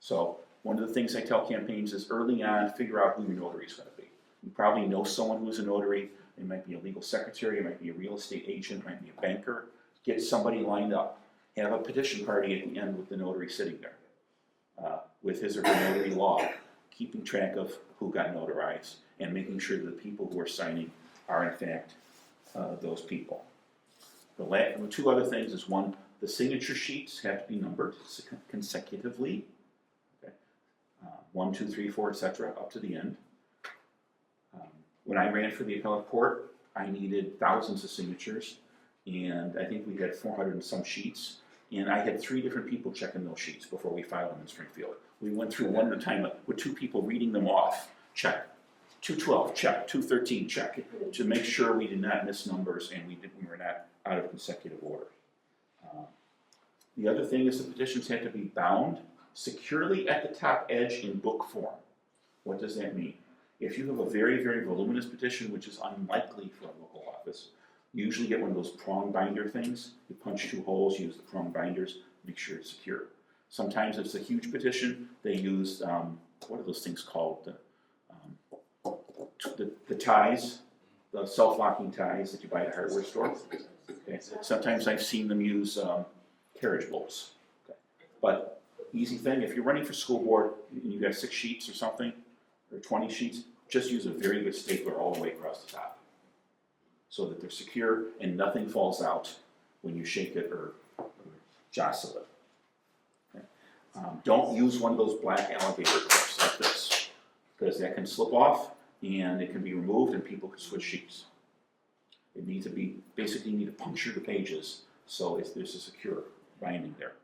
So, one of the things I tell campaigns is early on, figure out who your notary is going to be. You probably know someone who's a notary. It might be a legal secretary, it might be a real estate agent, it might be a banker. Get somebody lined up. Have a petition party at the end with the notary sitting there, with his or her notary log, keeping track of who got notarized and making sure that the people who are signing are in fact those people. The 2 other things is, 1, the signature sheets have to be numbered consecutively, okay. 1, 2, 3, 4, etc., up to the end. When I ran for the appellate court, I needed thousands of signatures, and I think we had 400 and some sheets, and I had 3 different people checking those sheets before we filed them in Springfield. We went through one at a time with 2 people reading them off, check. 212, check. 213, check, to make sure we did not miss numbers and we were not out of consecutive order. The other thing is the petitions had to be bound securely at the top edge in book form. What does that mean? If you have a very, very voluminous petition, which is unlikely for a local office, you usually get one of those prong binder things. You punch 2 holes, use the prong binders, make sure it's secure. Sometimes if it's a huge petition, they use, what are those things called? The ties, the self-locking ties that you buy at a hardware store. Okay. Sometimes I've seen them use carriage bolts. Okay. But easy thing, if you're running for school board and you've got 6 sheets or something, or 20 sheets, just use a very good stapler all the way across the top so that they're secure and nothing falls out when you shake it or jostle it. Okay. Don't use one of those black alligator clips like this, because that can slip off and it can be removed and people can switch sheets. It needs to be, basically you need to puncture the pages So there's a secure binding there.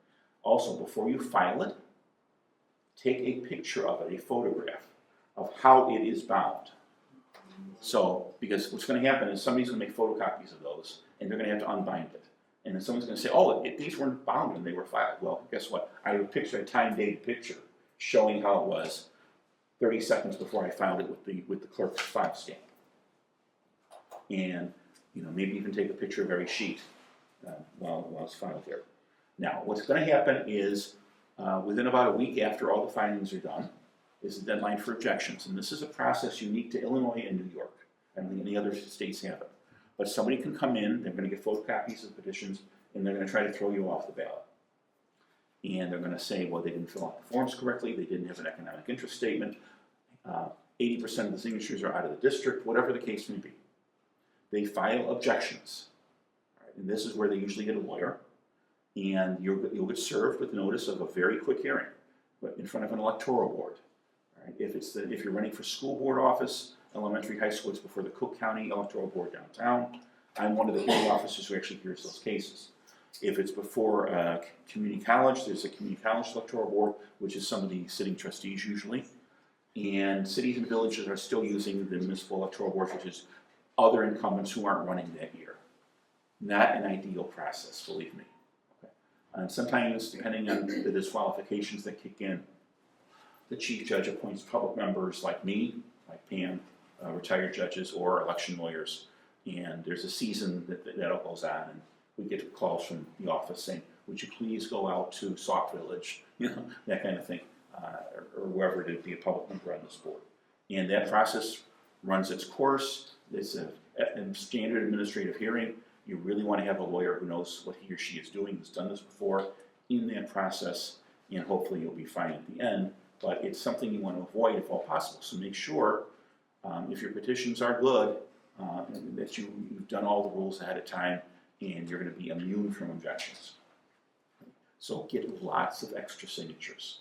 Also, before you file it, take a picture of it, a photograph of how it is bound. So, because what's going to happen is somebody's going to make photocopies of those, and they're going to have to unbind it. And then someone's going to say, oh, these weren't bound when they were filed. Well, guess what? I have a picture, a time-dated picture, showing how it was 30 seconds before I filed it with the clerk's file stamp. And maybe even take a picture of every sheet while it's filed there. Now, what's going to happen is within about a week after all the findings are done, is the deadline for objections. And this is a process unique to Illinois and New York. I don't think any other states have it. But somebody can come in, they're going to get photocopies of petitions, and they're going to try to throw you off the ballot. And they're going to say, well, they didn't fill out the forms correctly, they didn't have an economic interest statement, 80% of the signatures are out of the district, whatever the case may be. They file objections. Right? And this is where they usually get a lawyer. And you'll get served with notice of a very quick hearing, but in front of an electoral board. Right? If you're running for school board office, elementary, high school, it's before the Cook County Electoral Board downtown. I'm one of the hearing officers who actually hears those cases. If it's before a community college, there's a community college electoral board, which is some of the sitting trustees usually. And cities and villages are still using the municipal electoral board, which is other incumbents who aren't running that year. Not an ideal process, believe me. Okay. And sometimes, depending on the disqualifications that kick in, the chief judge appoints public members like me, like Pam, retired judges, or election lawyers. And there's a season that all goes on, and we get calls from the office saying, would you please go out to Sauk Village, that kind of thing, or wherever to be a public member on this board. And that process runs its course. It's a standard administrative hearing. You really want to have a lawyer who knows what he or she is doing, who's done this before in that process, and hopefully you'll be fine at the end. But it's something you want to avoid if all possible. So make sure, if your petitions are good, that you've done all the rules ahead of time, and you're going to be immune from objections. So get lots of extra signatures.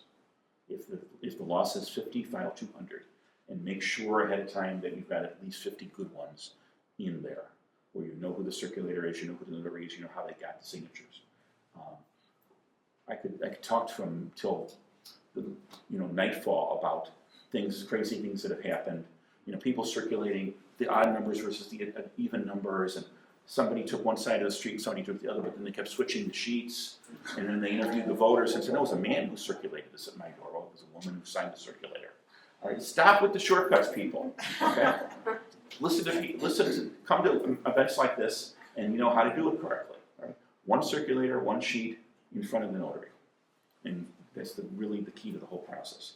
If the law says 50, file 200. And make sure ahead of time that you've got at least 50 good ones in there, where you know who the circulator is, you know who the notary is, you know how they got the signatures. I could talk from till nightfall about crazy things that have happened. People circulating the odd numbers versus the even numbers, and somebody took one side of the street, somebody took the other, but then they kept switching the sheets, and then they interviewed the voters and said, no, it was a man who circulated this at my door. Well, it was a woman who signed the circulator. All right, stop with the shortcuts, people. Okay? Come to events like this, and you know how to do it correctly. Right? One circulator, one sheet in front of the notary, and that's really the key to the whole process.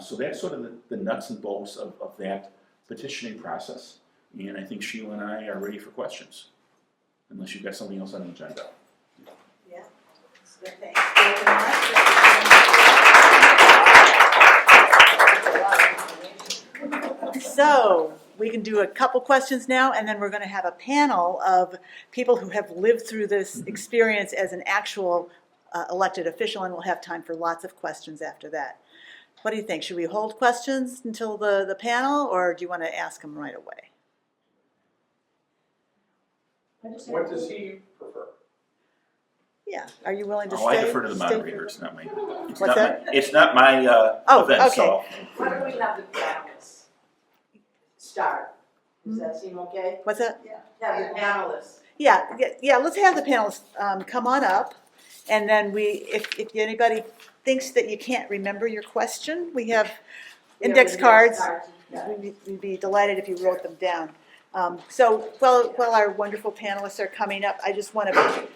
So that's sort of the nuts and bolts of that petitioning process. And I think Sheila and I are ready for questions, unless you've got something else on the agenda. Yeah. Thanks very much. So we can do a couple questions now, and then we're going to have a panel of people who have lived through this experience as an actual elected official, and we'll have time for lots of questions after that. What do you think? Should we hold questions until the panel, or do you want to ask them right away? What does he prefer? Yeah. Are you willing to stay? I defer to the stay moderator. for- It's not my. What's that? It's not my event. okay. So. Why don't we have the panelists start? Does that seem okay? What's that? Have the panelists. Yeah. Let's have the panelists come on up, and then if anybody thinks that you can't remember your question, we have index cards. Yeah. We'd be delighted if you wrote them down. So while our wonderful panelists are coming up, I just want to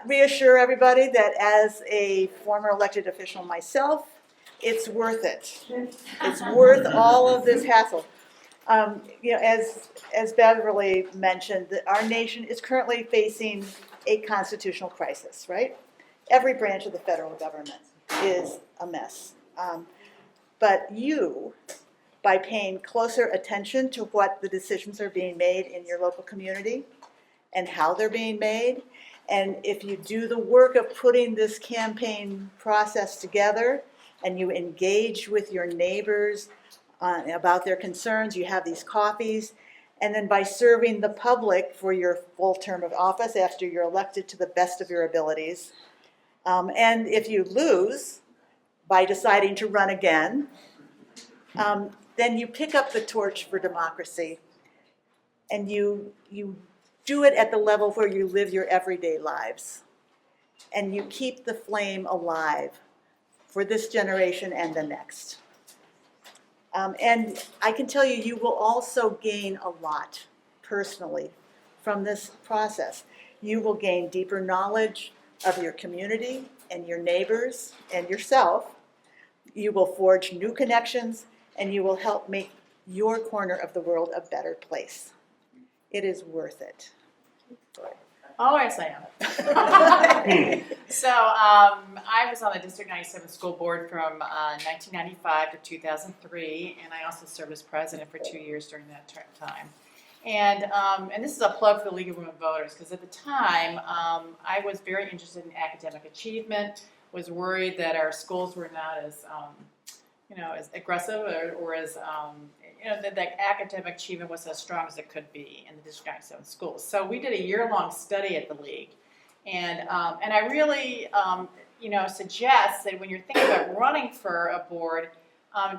reassure everybody that as a former elected official myself, it's worth it. It's worth all of this hassle. As Beverly mentioned, our nation is currently facing a constitutional crisis, right? Every branch of the federal government is a mess. But you, by paying closer attention to what the decisions are being made in your local community and how they're being made, and if you do the work of putting this campaign process together and you engage with your neighbors about their concerns, you have these coffees, And then by serving the public for your full term of office after you're elected to the best of your abilities. And if you lose by deciding to run again, then you pick up the torch for democracy and you do it at the level where you live your everyday lives. And you keep the flame alive for this generation and the next. And I can tell you, you will also gain a lot personally from this process. You will gain deeper knowledge of your community and your neighbors and yourself. You will forge new connections, and you will help make your corner of the world a better place. It is worth it. Oh, yes, I am. So I was on the District 97 school board from 1995 to 2003, and I also served as president for 2 years during that time. And this is a plug for the League of Women Voters, because at the time I was very interested in academic achievement, was worried that our schools were not as as aggressive or as that academic achievement was as strong as it could be in the District 97 schools. So we did a year-long study at the League, and I really suggest that when you're thinking about running for a board,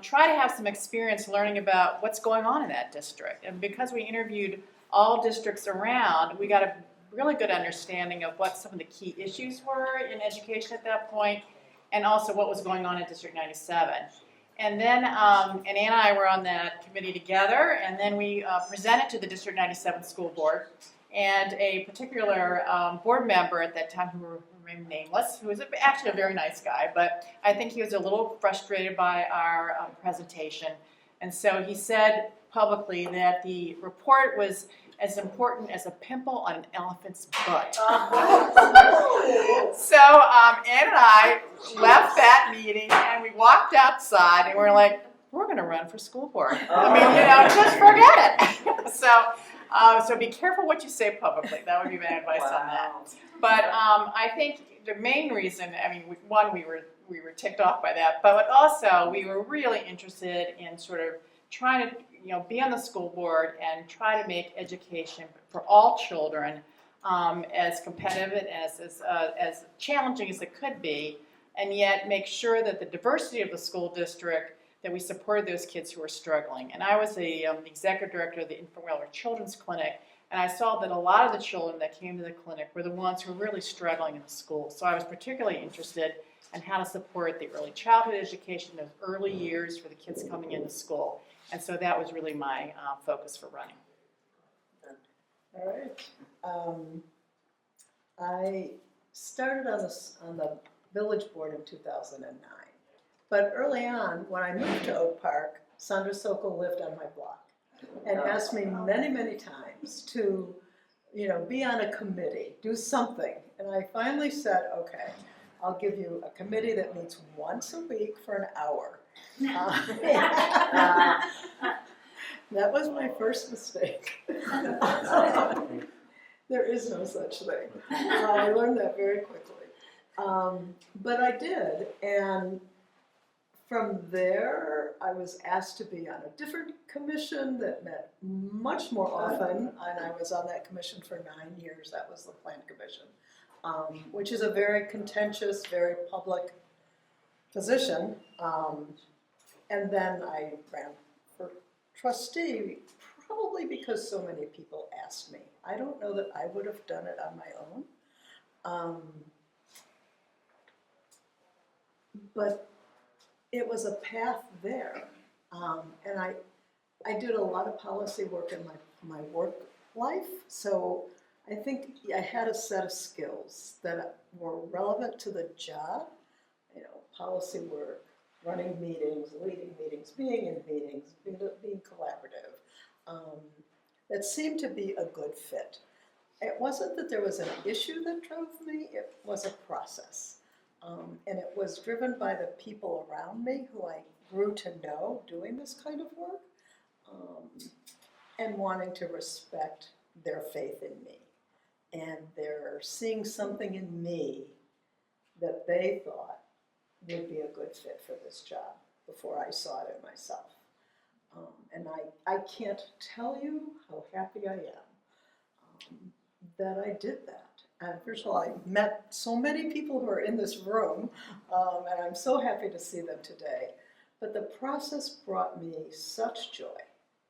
try to have some experience learning about what's going on in that district. And because we interviewed all districts around, we got a really good understanding of what some of the key issues were in education at that point, and also what was going on in District 97. And then, and Ann and I were on that committee together, and then we presented to the District 97 school board, and a particular board member at that time, who remained nameless, who was actually a very nice guy, but I think he was a little frustrated by our presentation. And so he said publicly that the report was as important as a pimple on an elephant's butt. So Ann and I left that meeting and we walked outside and we're like, we're going to run for school board. I mean, just forget it. So be careful what you say publicly. That would be my advice on that. But I think the main reason, one, we were ticked off by that, but also we were really interested in sort of trying to be on the school board and try to make education for all children as competitive and as challenging as it could be, and yet make sure that the diversity of the school district, that we supported those kids who were struggling. And I was the executive director of the Infant Welfare Children's Clinic, and I saw that a lot of the children that came to the clinic were the ones who were really struggling in the school. So I was particularly interested in how to support the early childhood education, those early years for the kids coming into school. And so that was really my focus for running. All right. I started on the village board in 2009. But early on, when I moved to Oak Park, Sandra Sokol lived on my block and asked me many, many times to, be on a committee, do something. And I finally said, okay, I'll give you a committee that meets once a week for an hour. That was my first mistake. There is no such thing. I learned that very quickly. But I did, and from there, I was asked to be on a different commission that met much more often, and I was on that commission for 9 years. That was the Plan Commission, which is a very contentious, very public position. And then I ran for trustee, probably because so many people asked me. I don't know that I would have done it on my own. But it was a path there. And I did a lot of policy work in my work life, so I think I had a set of skills that were relevant to the job, policy work, running meetings, leading meetings, being in meetings, being collaborative, that seemed to be a good fit. It wasn't that there was an issue that drove me, it was a process. And it was driven by the people around me who I grew to know doing this kind of work, and wanting to respect their faith in me. And they're seeing something in me that they thought would be a good fit for this job before I saw it in myself. And I can't tell you how happy I am that I did that. And first of all, I met so many people who are in this room, and I'm so happy to see them today. But the process brought me such joy,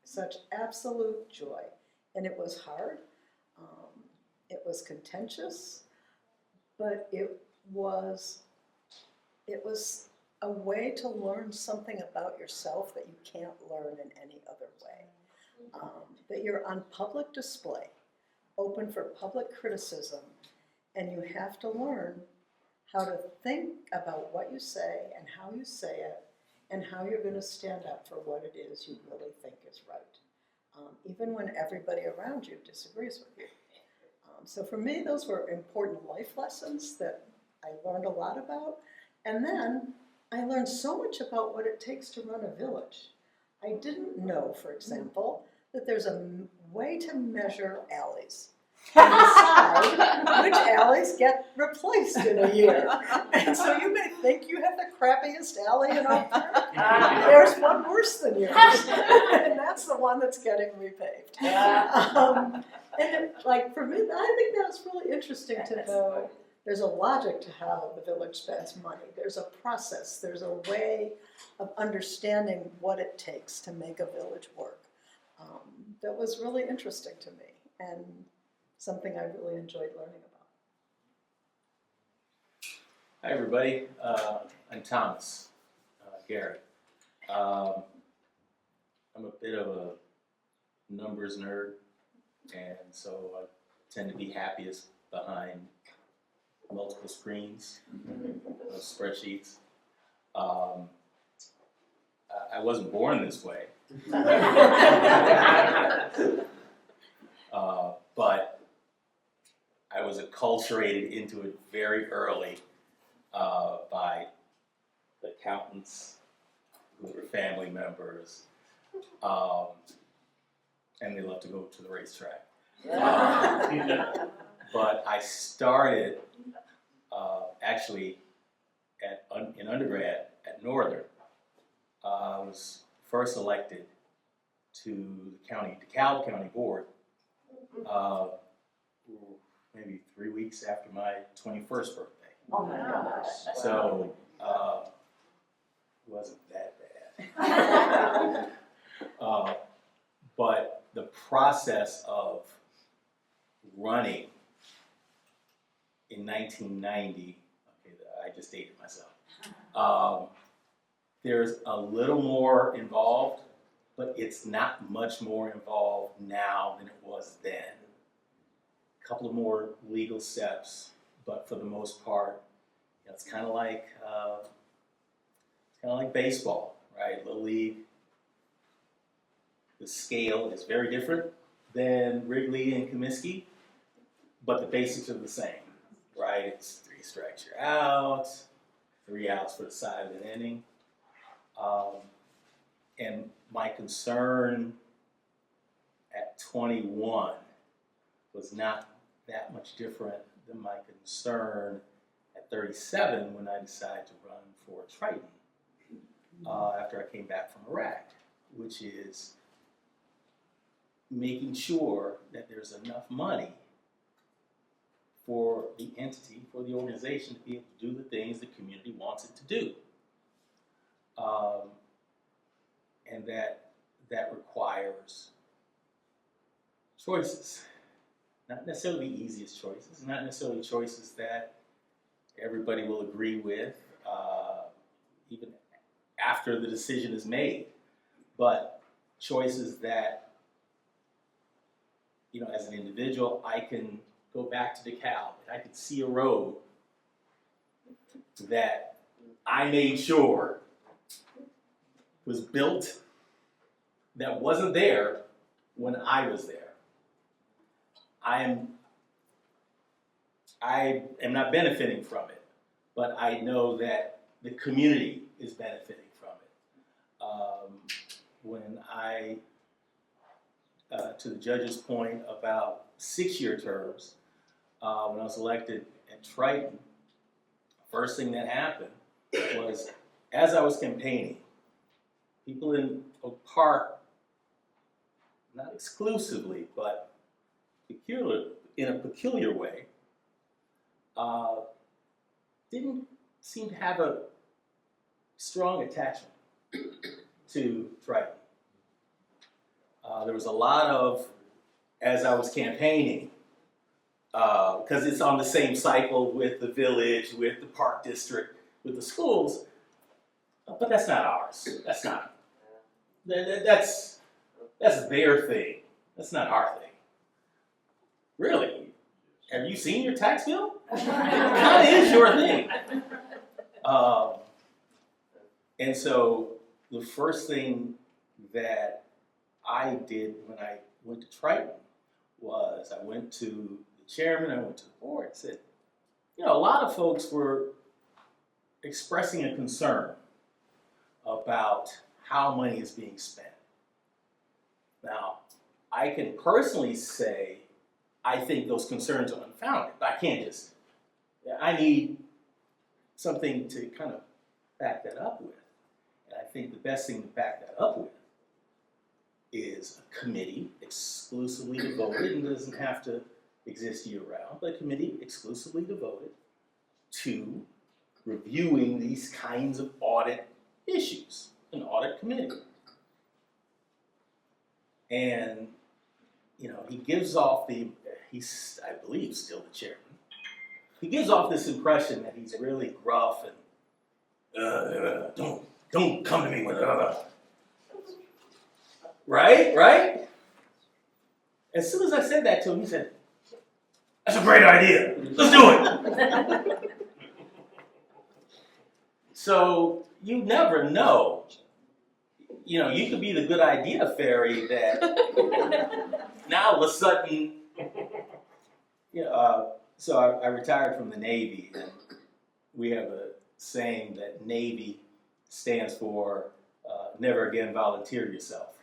such absolute joy. And it was hard, it was contentious, but it was a way to learn something about yourself that you can't learn in any other way. That you're on public display, open for public criticism, and you have to learn how to think about what you say and how you say it and how you're going to stand up for what it is you really think is right, even when everybody around you disagrees with you. So for me, those were important life lessons that I learned a lot about. And then I learned so much about what it takes to run a village. I didn't know, for example, that there's a way to measure alleys and decide which alleys get replaced in a year. And so you may think you have the crappiest alley in Oak Park. There's one worse than yours, and that's the one that's getting repaved. And for me, I think that's really interesting to know. There's a logic to how the village spends money. There's a process. There's a way of understanding what it takes to make a village work. That was really interesting to me and something I really enjoyed learning about. Hi, everybody. I'm Thomas Garrett. I'm a bit of a numbers nerd, and so I tend to be happiest behind multiple screens, spreadsheets. I wasn't born this way, but I was acculturated into it very early by accountants who were family members, and they love to go to the racetrack. But I started actually in undergrad at Northern. I was first elected to the DeKalb County Board maybe 3 weeks after my 21st birthday. Oh my gosh. So it wasn't that bad. But the process of running in 1990, okay, I just dated myself. There's a little more involved, but it's not much more involved now than it was then. A couple of more legal steps, but for the most part, it's kind of like baseball, right? Little League. The scale is very different than Wrigley and Comiskey, but the basics are the same, right? It's 3 strikes, you're out, 3 outs for the side of an inning. And my concern at 21 was not that much different than my concern at 37 when I decided to run for Triton after I came back from Iraq, which is making sure that there's enough money for the entity, for the organization to be able to do the things the community wants it to do. And that requires choices. Not necessarily the easiest choices, not necessarily choices that everybody will agree with, even after the decision is made, but choices that, as an individual, I can go back to DeKalb and I can see a road that I made sure was built that wasn't there when I was there. I am not benefiting from it, but I know that the community is benefiting from it. When to the judge's point about 6-year terms, when I was elected at Triton, first thing that happened was, as I was campaigning, people in Oak Park, not exclusively, but in a peculiar way, didn't seem to have a strong attachment to Triton. There was a lot of, as I was campaigning, because it's on the same cycle with the village, with the park district, with the schools, but that's not ours. That's not. That's their thing. That's not our thing. Really? Have you seen your tax bill? It kind of is your thing. And so the first thing that I did when I went to Triton was I went to the chairman, I went to the board, and said, a lot of folks were expressing a concern about how money is being spent. Now, I can personally say I think those concerns are unfounded, but I can't just, I need something to kind of back that up with. And I think the best thing to back that up with is a committee exclusively devoted, and doesn't have to exist year-round, but a committee exclusively devoted to reviewing these kinds of audit issues, an audit committee. And, he gives off he's, I believe, still the chairman. He gives off this impression that he's really gruff and, don't come to me with Right? As soon as I said that to him, he said, that's a great idea. Let's do it. So you never know. You could be the good idea fairy that now all of a sudden, so I retired from the Navy, and we have a saying that Navy stands for never again volunteer yourself.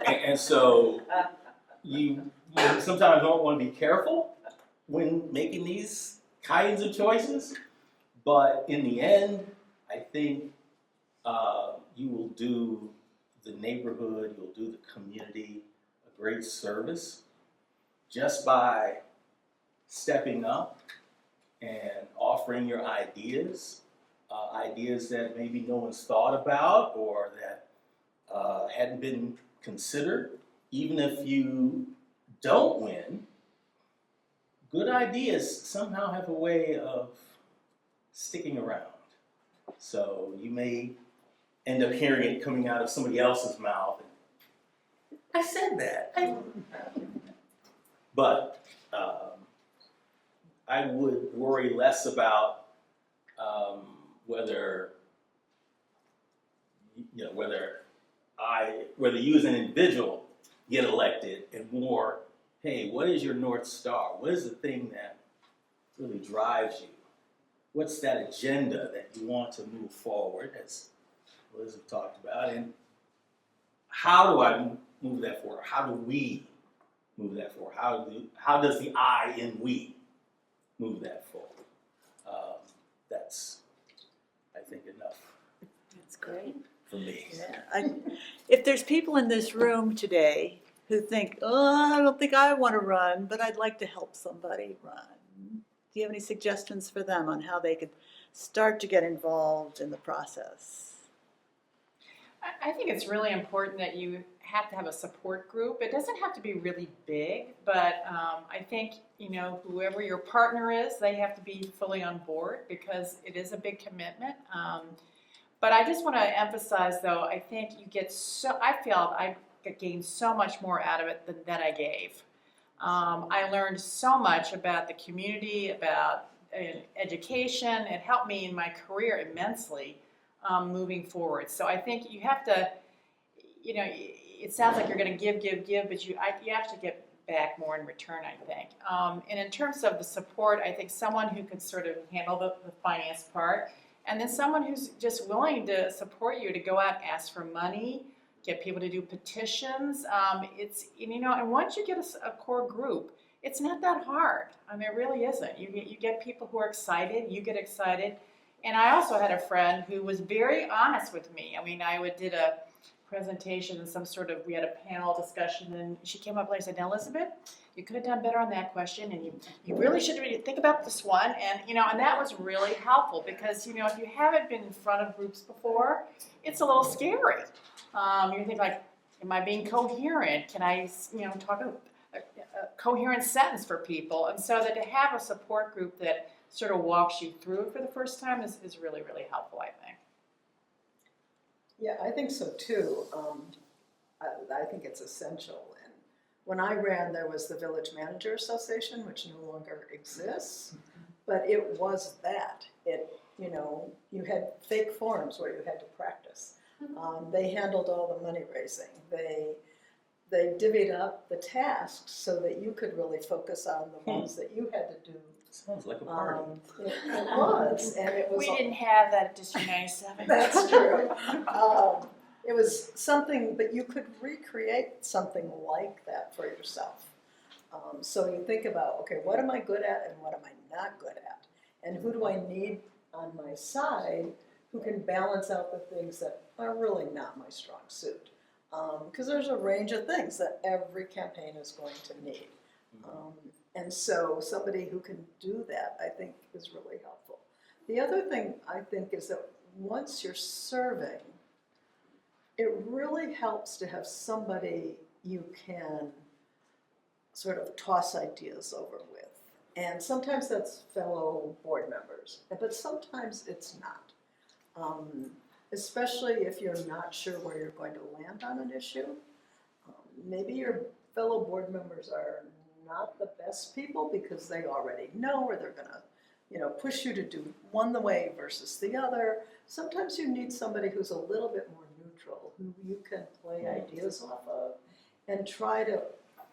and so you sometimes don't want to be careful when making these kinds of choices, but in the end, I think you will do the neighborhood, you'll do the community a great service just by stepping up and offering your ideas, ideas that maybe no one's thought about or that hadn't been considered. Even if you don't win, good ideas somehow have a way of sticking around. So you may end up hearing it coming out of somebody else's mouth. I said that. But I would worry less about whether you as an individual get elected, and more, hey, what is your North Star? What is the thing that really drives you? What's that agenda that you want to move forward, as Elizabeth talked about, and how do I move that forward? How do we move that forward? How does the I in we move that forward? That's, I think, enough That's great. for me. Yeah. If there's people in this room today who think, I don't think I want to run, but I'd like to help somebody run, do you have any suggestions for them on how they could start to get involved in the process? I think it's really important that you have to have a support group. It doesn't have to be really big, but I think, whoever your partner is, they have to be fully on board because it is a big commitment. But I just want to emphasize, though, I think I felt I gained so much more out of it than I gave. I learned so much about the community, about education. It helped me in my career immensely. Moving forward. So I think you have to, it sounds like you're going to give, but you actually get back more in return, I think. And in terms of the support, I think someone who can sort of handle the finance part, and then someone who's just willing to support you to go out and ask for money, get people to do petitions. And once you get a core group, it's not that hard. I mean, it really isn't. You get people who are excited, you get excited, And I also had a friend who was very honest with me. I mean, did a presentation and we had a panel discussion, and she came up and said, "Now, Elizabeth, you could have done better on that question, and you really should really think about this one." And, and that was really helpful because, if you haven't been in front of groups before, it's a little scary. You think like, am I being coherent? Can I, talk a coherent sentence for people? And so that to have a support group that sort of walks you through it for the first time is really, really helpful, I think. Yeah, I think so too. I think it's essential. And when I ran, there was the Village Manager Association, which no longer exists, but it was that. You had fake forums where you had to practice. They handled all the money raising. They divvied up the tasks so that you could really focus on the ones that you had to do. Sounds like a party. It was, and it was. We didn't have that at District 97. That's true. It was something, but you could recreate something like that for yourself. So you think about, okay, what am I good at and what am I not good at? And who do I need on my side who can balance out the things that are really not my strong suit? Because there's a range of things that every campaign is going to need. And so somebody who can do that, I think, is really helpful. The other thing I think is that once you're serving, it really helps to have somebody you can sort of toss ideas over with. And sometimes that's fellow board members, but sometimes it's not. Especially if you're not sure where you're going to land on an issue. Maybe your fellow board members are not the best people because they already know, or they're gonna, push you to do one the way versus the other. Sometimes you need somebody who's a little bit more neutral, who you can play ideas off of and try to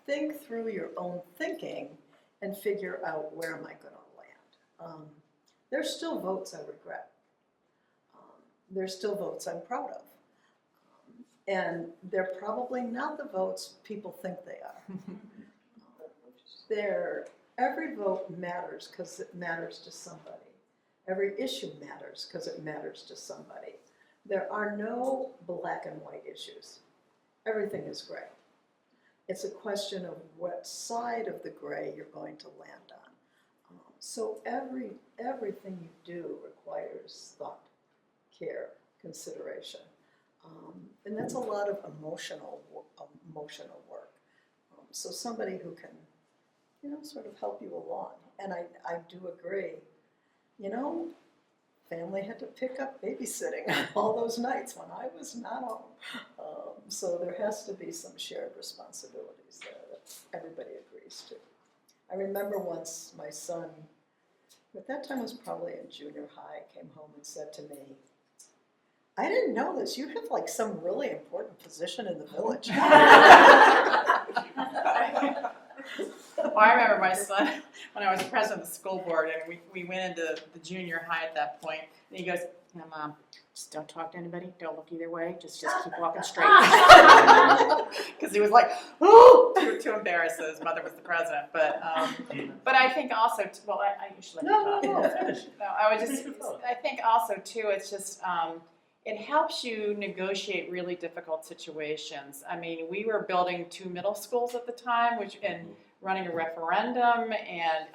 think through your own thinking and figure out where am I gonna land. There's still votes I regret. There's still votes I'm proud of. And they're probably not the votes people think they are. Every vote matters because it matters to somebody. Every issue matters because it matters to somebody. There are no black and white issues. Everything is gray. It's a question of what side of the gray you're going to land on. So everything you do requires thought, care, consideration. And that's a lot of emotional work. So somebody who can, sort of help you along. And I do agree, family had to pick up babysitting all those nights when I was not home. So there has to be some shared responsibilities there that everybody agrees to. I remember once my son, at that time was probably in junior high, came home and said to me, "I didn't know this. You have like some really important position in the village." Well, I remember my son, when I was president of the school board, and we went into the junior high at that point, and he goes, "Yeah, Mom, just don't talk to anybody, don't look either way, just keep walking straight." Because he was like, oh, too embarrassed that his mother was the president. But I think also, I usually let you talk. Finish. No, I think also too, it's just, it helps you negotiate really difficult situations. I mean, we were building 2 middle schools at the time, and running a referendum, and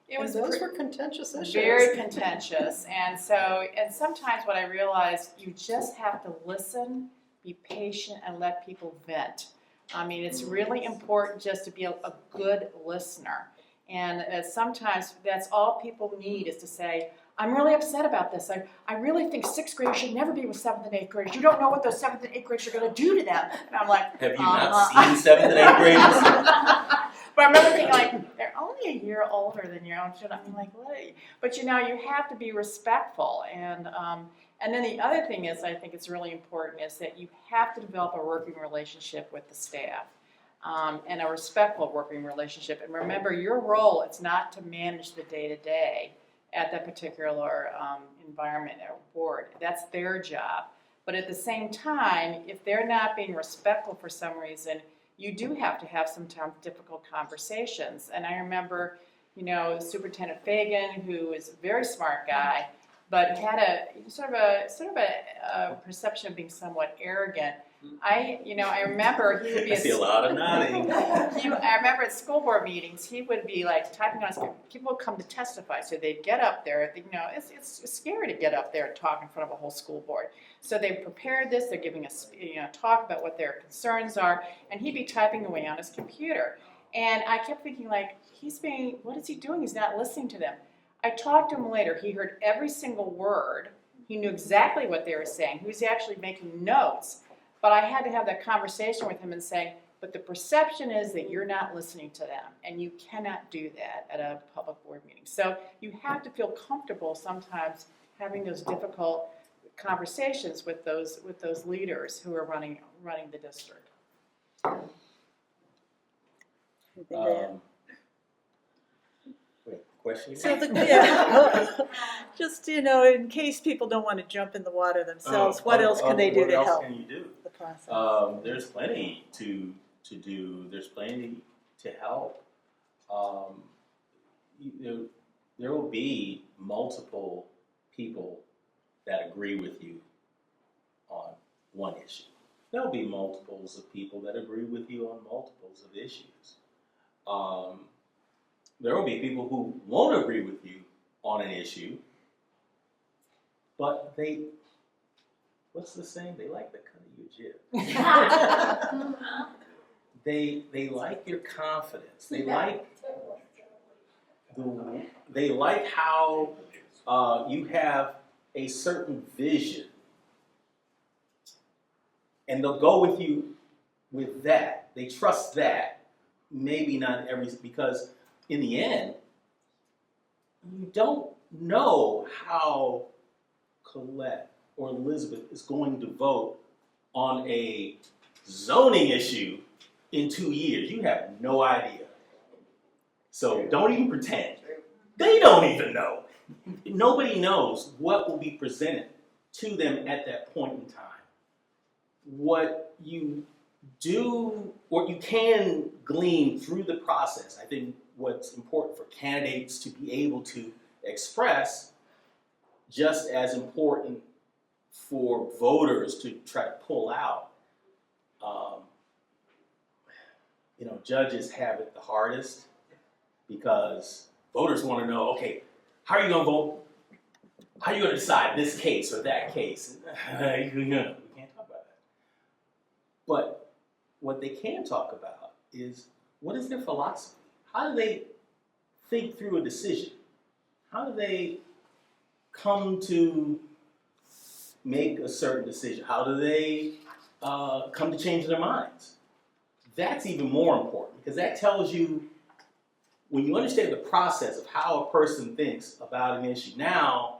it was those were contentious issues. very contentious. And sometimes what I realized, you just have to listen, be patient, and let people vent. I mean, it's really important just to be a good listener. And sometimes that's all people need is to say, "I'm really upset about this. I really think 6th graders should never be with 7th and 8th graders. You don't know what those 7th and 8th graders are going to do to them." And I'm like, Have you not seen 7th and 8th graders? But I remember thinking, like, they're only a year older than your own children. I'm like, what? But you have to be respectful. And then the other thing is, I think it's really important, is that you have to develop a working relationship with the staff. And a respectful working relationship. And remember, your role, it's not to manage the day-to-day at that particular environment or board. That's their job. But at the same time, if they're not being respectful for some reason, you do have to have sometimes difficult conversations. And I remember, Superintendent Fagan, who is a very smart guy, but had a sort of a perception of being somewhat arrogant. I remember he would be. I see a lot of nodding. I remember at school board meetings, he would be like typing on his computer. People would come to testify, so they'd get up there. It's scary to get up there and talk in front of a whole school board. So they prepared this. They're giving a talk about what their concerns are, and he'd be typing away on his computer. And I kept thinking, like, what is he doing? He's not listening to them. I talked to him later. He heard every single word. He knew exactly what they were saying. He was actually making notes. But I had to have that conversation with him and say, but the perception is that you're not listening to them, and you cannot do that at a public board meeting. So you have to feel comfortable sometimes having those difficult conversations with those leaders who are running the district. Anything to add? Wait, question? So just, in case people don't want to jump in the water themselves, what else can they do to help What else can you do? the process? There's plenty to do. There's plenty to help. There will be multiple people that agree with you on one issue. There'll be multiples of people that agree with you on multiples of issues. There will be people who won't agree with you on an issue, but what's the saying? They like the cut of your jib. They like your confidence. They like how you have a certain vision, and they'll go with you with that. They trust that. Maybe not because in the end, you don't know how Colette or Elizabeth is going to vote on a zoning issue in 2 years. You have no idea. So don't even pretend. They don't even know. Nobody knows what will be presented to them at that point in time. What you do, what you can glean through the process, I think what's important for candidates to be able to express, just as important for voters to try to pull out. Judges have it the hardest because voters want to know, okay, how are you going to vote? How are you going to decide this case or that case? We can't talk about that. But what they can talk about is, what is their philosophy? How do they think through a decision? How do they come to make a certain decision? How do they come to change their minds? That's even more important because that tells you, when you understand the process of how a person thinks about an issue, now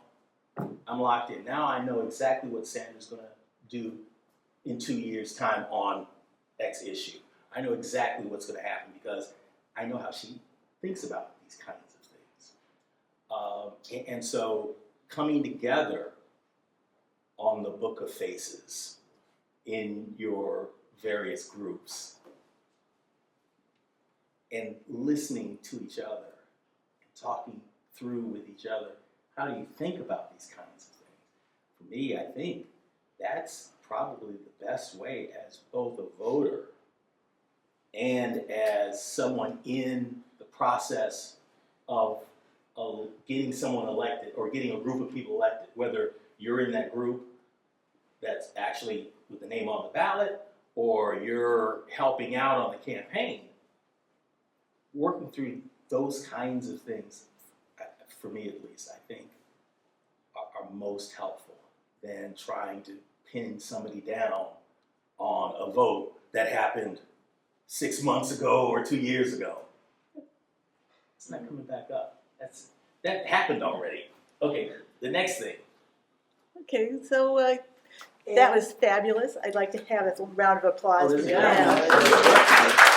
I'm locked in. Now I know exactly what Sandra's going to do in 2 years' time on X issue. I know exactly what's going to happen because I know how she thinks about these kinds of things. And so coming together on the Book of Faces in your various groups and listening to each other and talking through with each other, how do you think about these kinds of things? For me, I think that's probably the best way as both a voter and as someone in the process of getting someone elected or getting a group of people elected, whether you're in that group that's actually with the name on the ballot or you're helping out on the campaign. Working through those kinds of things, for me at least, I think are most helpful than trying to pin somebody down on a vote that happened 6 months ago or 2 years ago. It's not coming back up. That happened already. Okay, the next thing. Okay, so that was fabulous. I'd like to have a round of applause for Yeah. that.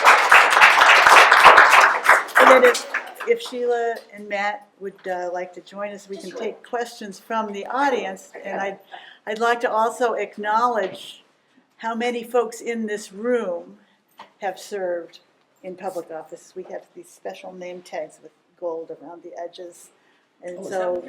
And then if Sheila and Matt would like to join us, we can take questions from the audience. And I'd like to also acknowledge how many folks in this room have served in public office. We have these special name tags with gold around the edges. And so,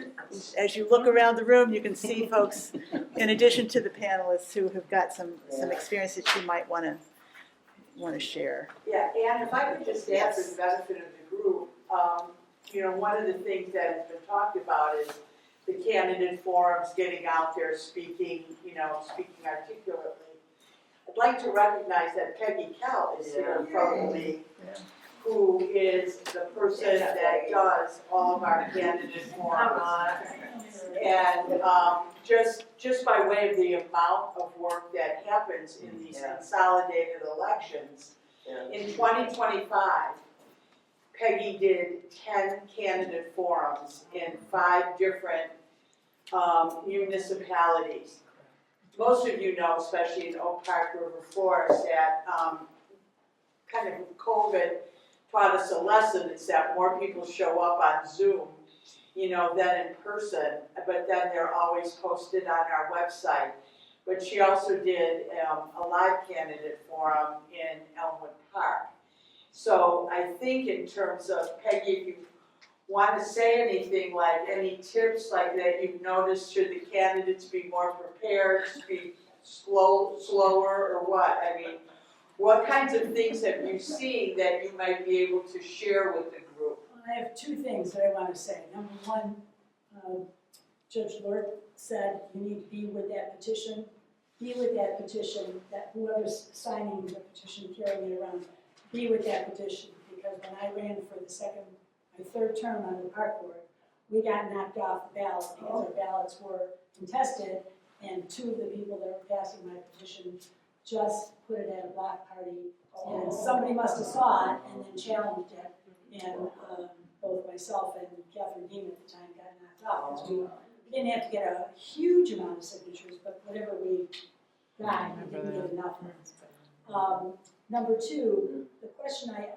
as you look around the room, you can see folks, in addition to the panelists, who have got some experience that you might want to share. Yeah, and if I could just add for the benefit of the group, you know, one of the things that has been talked about is the candidate forums, getting out there, speaking, you know, speaking articulately. I'd like to recognize that Peggy Kell is here from the league, who is the person that does all of our candidate forums. And just by way of the amount of work that happens in these consolidated elections, in 2025, Peggy did 10 candidate forums in 5 different municipalities. Most of you know, especially in Oak Park River Forest, that kind of COVID taught us a lesson. It's that more people show up on Zoom, you know, than in person, but then they're always posted on our website. But she also did a live candidate forum in Elmwood Park. So I think in terms of, Peggy, if you want to say anything, like any tips like that you've noticed, should the candidates be more prepared, speak slower, or what? I mean, what kinds of things have you seen that you might be able to share with the group? I have 2 things that I want to say. Number one, Judge Lord said you need to be with that petition. Be with that petition, that whoever's signing the petition, carrying it around, be with that petition. Because when I ran for my 3rd term on the park board, we got knocked off the ballot because our ballots were contested, and 2 of the people that were passing my petition just put it at a block party, and somebody must have saw it and then challenged it, and both myself and Catherine Dean at the time got knocked off, because we didn't have to get a huge amount of signatures, but whatever we got, we didn't get enough. Number 2, the question I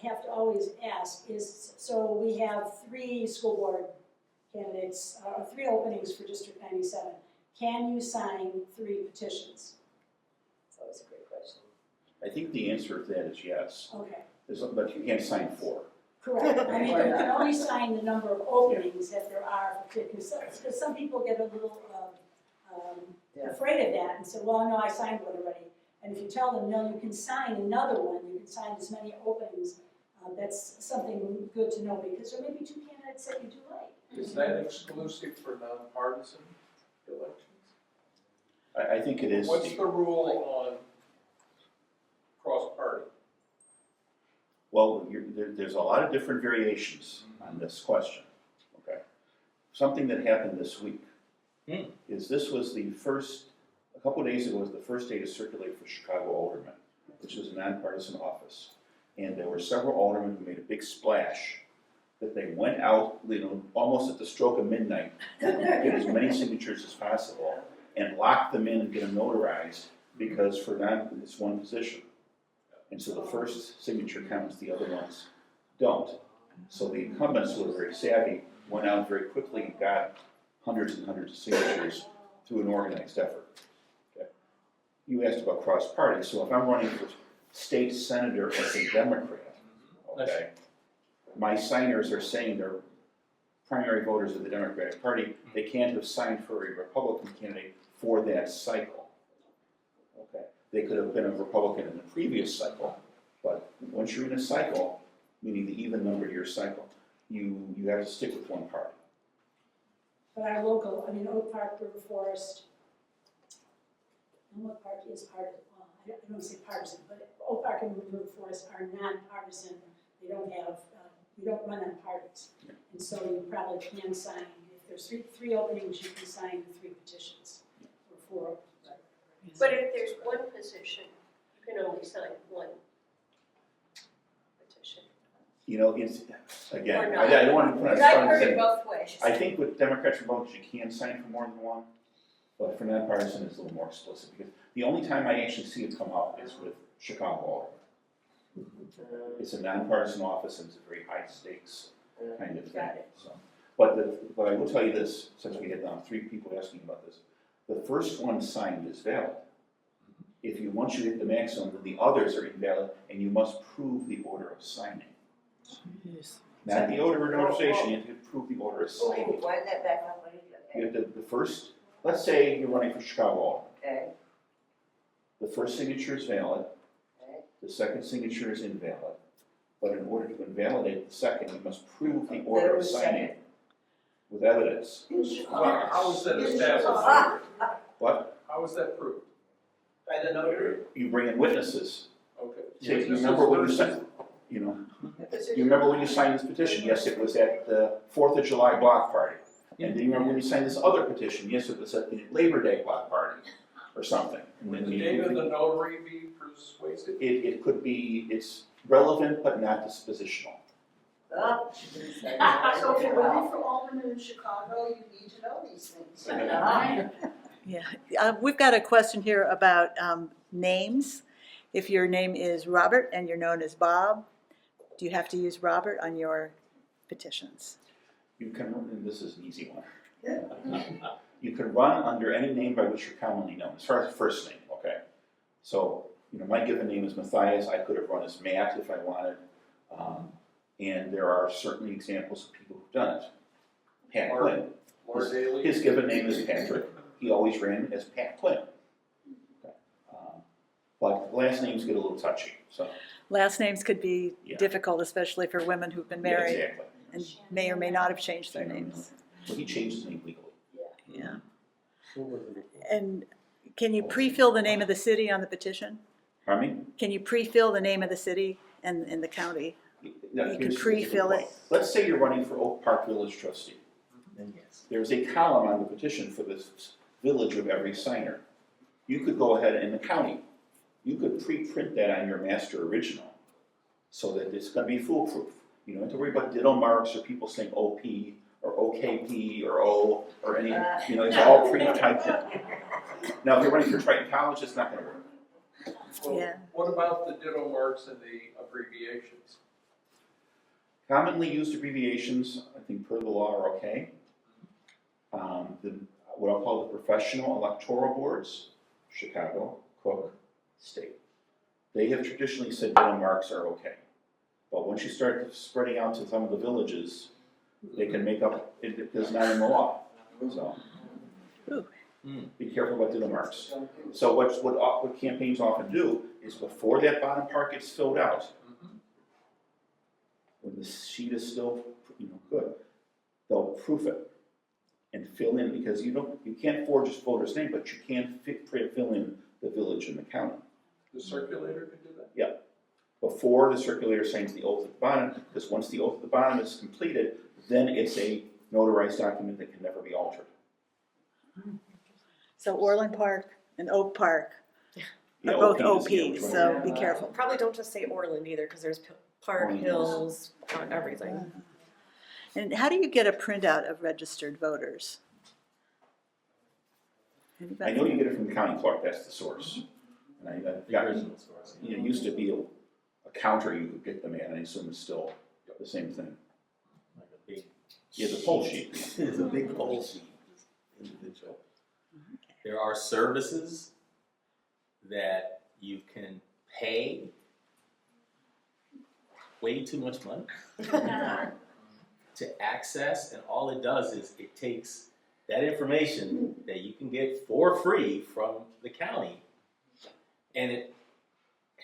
have to always ask is, so we have 3 school board candidates, 3 openings for District 97. Can you sign 3 petitions? That's always a great question. I think the answer to that is yes, Okay, but you can't sign 4. correct. I mean, you can only sign the number of openings that there are, because some people get a little afraid of that and say, well, no, I signed one already. And if you tell them, no, you can sign another one, you can sign as many openings, that's something good to know, because there may be 2 candidates that you do like. Is that exclusive for nonpartisan elections? I think it is. What's the rule on cross-party? Well, there's a lot of different variations on this question, okay? Something that happened this week is this was the first, a couple of days ago was the first day to circulate for Chicago aldermen, which is a nonpartisan office. And there were several aldermen who made a big splash that they went out, you know, almost at the stroke of midnight, to get as many signatures as possible and lock them in and get them notarized, because for that, it's one position. And so the first signature counts, the other ones don't. So the incumbents who were very savvy went out very quickly and got hundreds and hundreds of signatures through an organized effort. Okay. You asked about cross-party, so if I'm running for state senator as a Democrat, okay, my signers are saying they're primary voters of the Democratic Party. They can't have signed for a Republican candidate for that cycle. Okay, they could have been a Republican in the previous cycle, but once you're in a cycle, meaning the even number of your cycle, you have to stick with one party. But our local, I mean, Oak Park, River Forest, Oak Park is part of, I don't want to say partisan, but Oak Park and River Forest are non-partisan. They don't have, we don't run on parties. And so you probably can sign, if there's three openings, you can sign 3 petitions, or 4. But if there's one position, you can only sign 1 petition. You know, it's, again, Or I not. don't want to put on Because I've front heard and it say, both ways. I think with Democrats and Republicans, you can sign for more than 1, but for nonpartisan, it's a little more explicit, because the only time I actually see it come up is with Chicago aldermen. It's a nonpartisan office, and it's a very high stakes kind of thing. So, but I will tell you this, since we had 3 people asking about this, the first one signed is valid. If you, once you hit the maximum, then the others are invalid, and you must prove the order of signing. Not the order of notarization, you have to prove the order is signed. Why is that back up? What is it? You have the first, let's say you're running for Chicago. Okay, The first signature is valid, okay. the second signature is invalid. But in order to invalidate the second, you must prove the That it order of was signing second. with evidence. Well, how is that established? What? How is that proved? By the notary? You bring in witnesses. Okay. Say, you remember when you signed, you know, you remember when you signed this petition? Yes, it was at the 4th of July block party. And do you remember when you signed this other petition? Yes, it was at the Labor Day block party or something. And Would then the you- date of the notary be persuasive? It could be, it's relevant but not dispositional. Oh. So if you're running for alderman in Chicago, you need to know these things. Yeah, we've got a question here about names. If your name is Robert and you're known as Bob, do you have to use Robert on your petitions? You can, and this is an easy one. You can run under any name by which you're commonly known, as far as the first name, okay? So, you know, my given name is Matthias, I could have run as Matt if I wanted. And there are certainly examples of people who've done it. Pat Mark. Quinn, Laura Daly? his given name is Patrick, he always ran as Pat Quinn. Okay. But last names get a little touchy, so. Last names could be Yeah. difficult, especially for women who've been married Yeah, exactly. and may or may not have changed their names. Well, he changed his name legally. Yeah. And can you pre-fill the name of the city on the petition? Pardon me? Can you pre-fill the name of the city and the county? No, You can here's the pre-fill it. point. Let's say you're running for Oak Park Village trustee. Then yes. There's a column on the petition for this village of every signer. You could go ahead in the county, you could pre-print that on your master original so that it's gonna be foolproof. You don't have to worry about ditto marks or people saying OP or OKP or O or any, you know, it's all pre-typed in. Now, if you're running for Triton College, it's not gonna work. Well, Yeah. what about the ditto marks and the abbreviations? Commonly used abbreviations, I think per the law, are okay. What I'll call the professional electoral boards, Chicago, Cook, State. They have traditionally said ditto marks are okay. But once you start spreading out to some of the villages, they can make up, it's not in the law, so. Ooh. Be careful about ditto marks. So what campaigns often do is before that bottom part gets filled out, when the sheet is still, good, they'll proof it and fill in, because you can't forge a voter's name, but you can fill in the village and the county. The circulator could do that? Before the circulator signs the oath at the bottom, because once the oath at the bottom is completed, then it's a notarized document that can never be altered. So Orland Park and Oak Park Yeah, are both OP is OPs, the so be careful. Probably don't just say Orland either, because there's Park, Orland Hills, everything. And how do you get a printout of registered voters? I know you get it from the county clerk, that's the source. And I've The got, original source. it used to be a counter you could get them at, and I assume it's still the same thing. Like a big. Yeah, the poll sheet. It's a big poll sheet, individual. There are services that you can pay way too much money to access, and all it does is it takes that information that you can get for free from the county, and it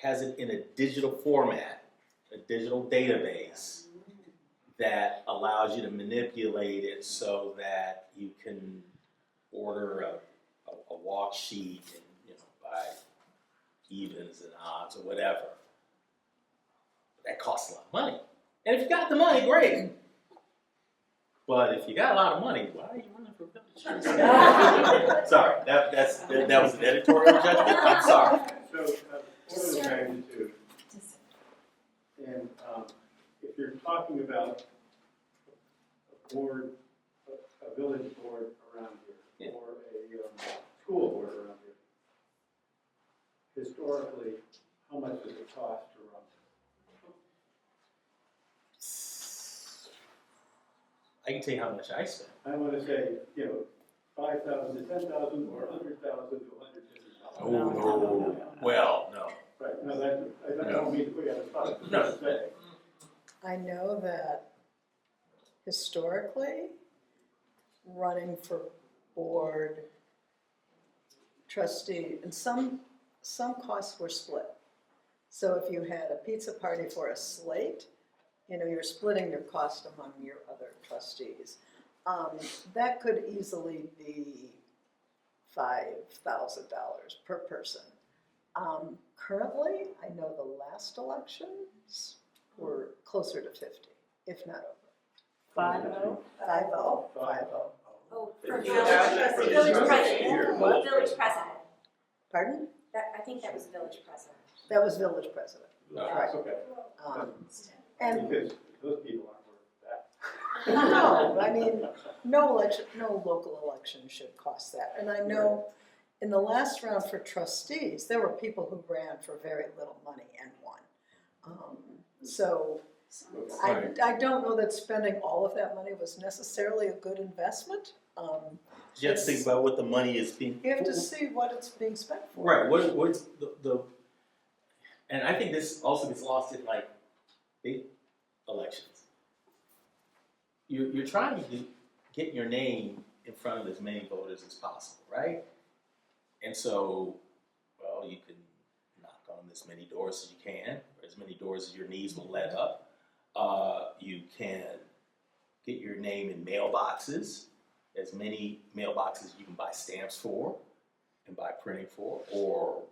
has it in a digital format, a digital database that allows you to manipulate it so that you can order a walk sheet and, by evens and odds or whatever. That costs a lot of money. And if you got the money, great. But if you got a lot of money, why are you running for village? Sorry, that was an editorial judgment. I'm sorry. So, order of magnitude, and if you're talking about a board, a village board around here, or a school board around here, historically, how much does it cost to run? I can tell you how much I spent. I want to say, 5,000 to 10,000, or 100,000 to 150,000. Oh, no. Well, no. Right, no, I don't mean to put you on the spot. No. Just say. I know that historically, running for board, trustee, and some costs were split. So if you had a pizza party for a slate, you're splitting your cost among your other trustees. That could easily be $5,000 per person. Currently, I know the last elections were closer to 50, if not over. 50? 50. Oh, For village the village judge president, here. village president. Pardon? I think that was village president. That was village president. Right. Okay, And because those people aren't worth that. no, I mean, no local election should cost that. And I know in the last round for trustees, there were people who ran for very little money and won. So I don't know that spending all of that money was necessarily a good investment. You have to think about what the money is being. You have to see what it's being spent for. Right, what's the, and I think this also gets lost in like big elections. You're trying to get your name in front of as many voters as possible, right? And so, well, you can knock on as many doors as you can, or as many doors as your needs will let up. You can get your name in mailboxes, as many mailboxes you can buy stamps for and buy printing for, or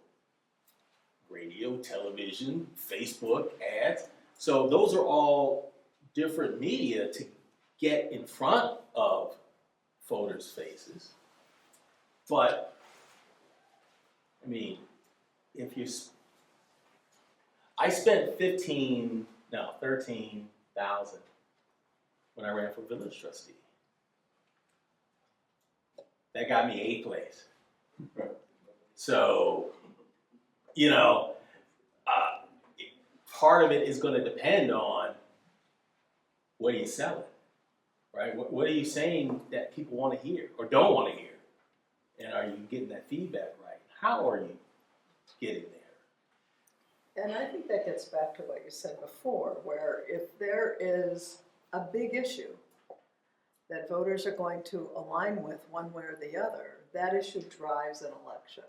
radio, television, Facebook, ads. So those are all different media to get in front of voters' faces. But, I mean, I spent 13,000 when I ran for village trustee. That got me 8th place. So, part of it is going to depend on what are you selling, right? What are you saying that people want to hear or don't want to hear? And are you getting that feedback right? How are you getting there? And I think that gets back to what you said before, where if there is a big issue that voters are going to align with one way or the other, that issue drives an election.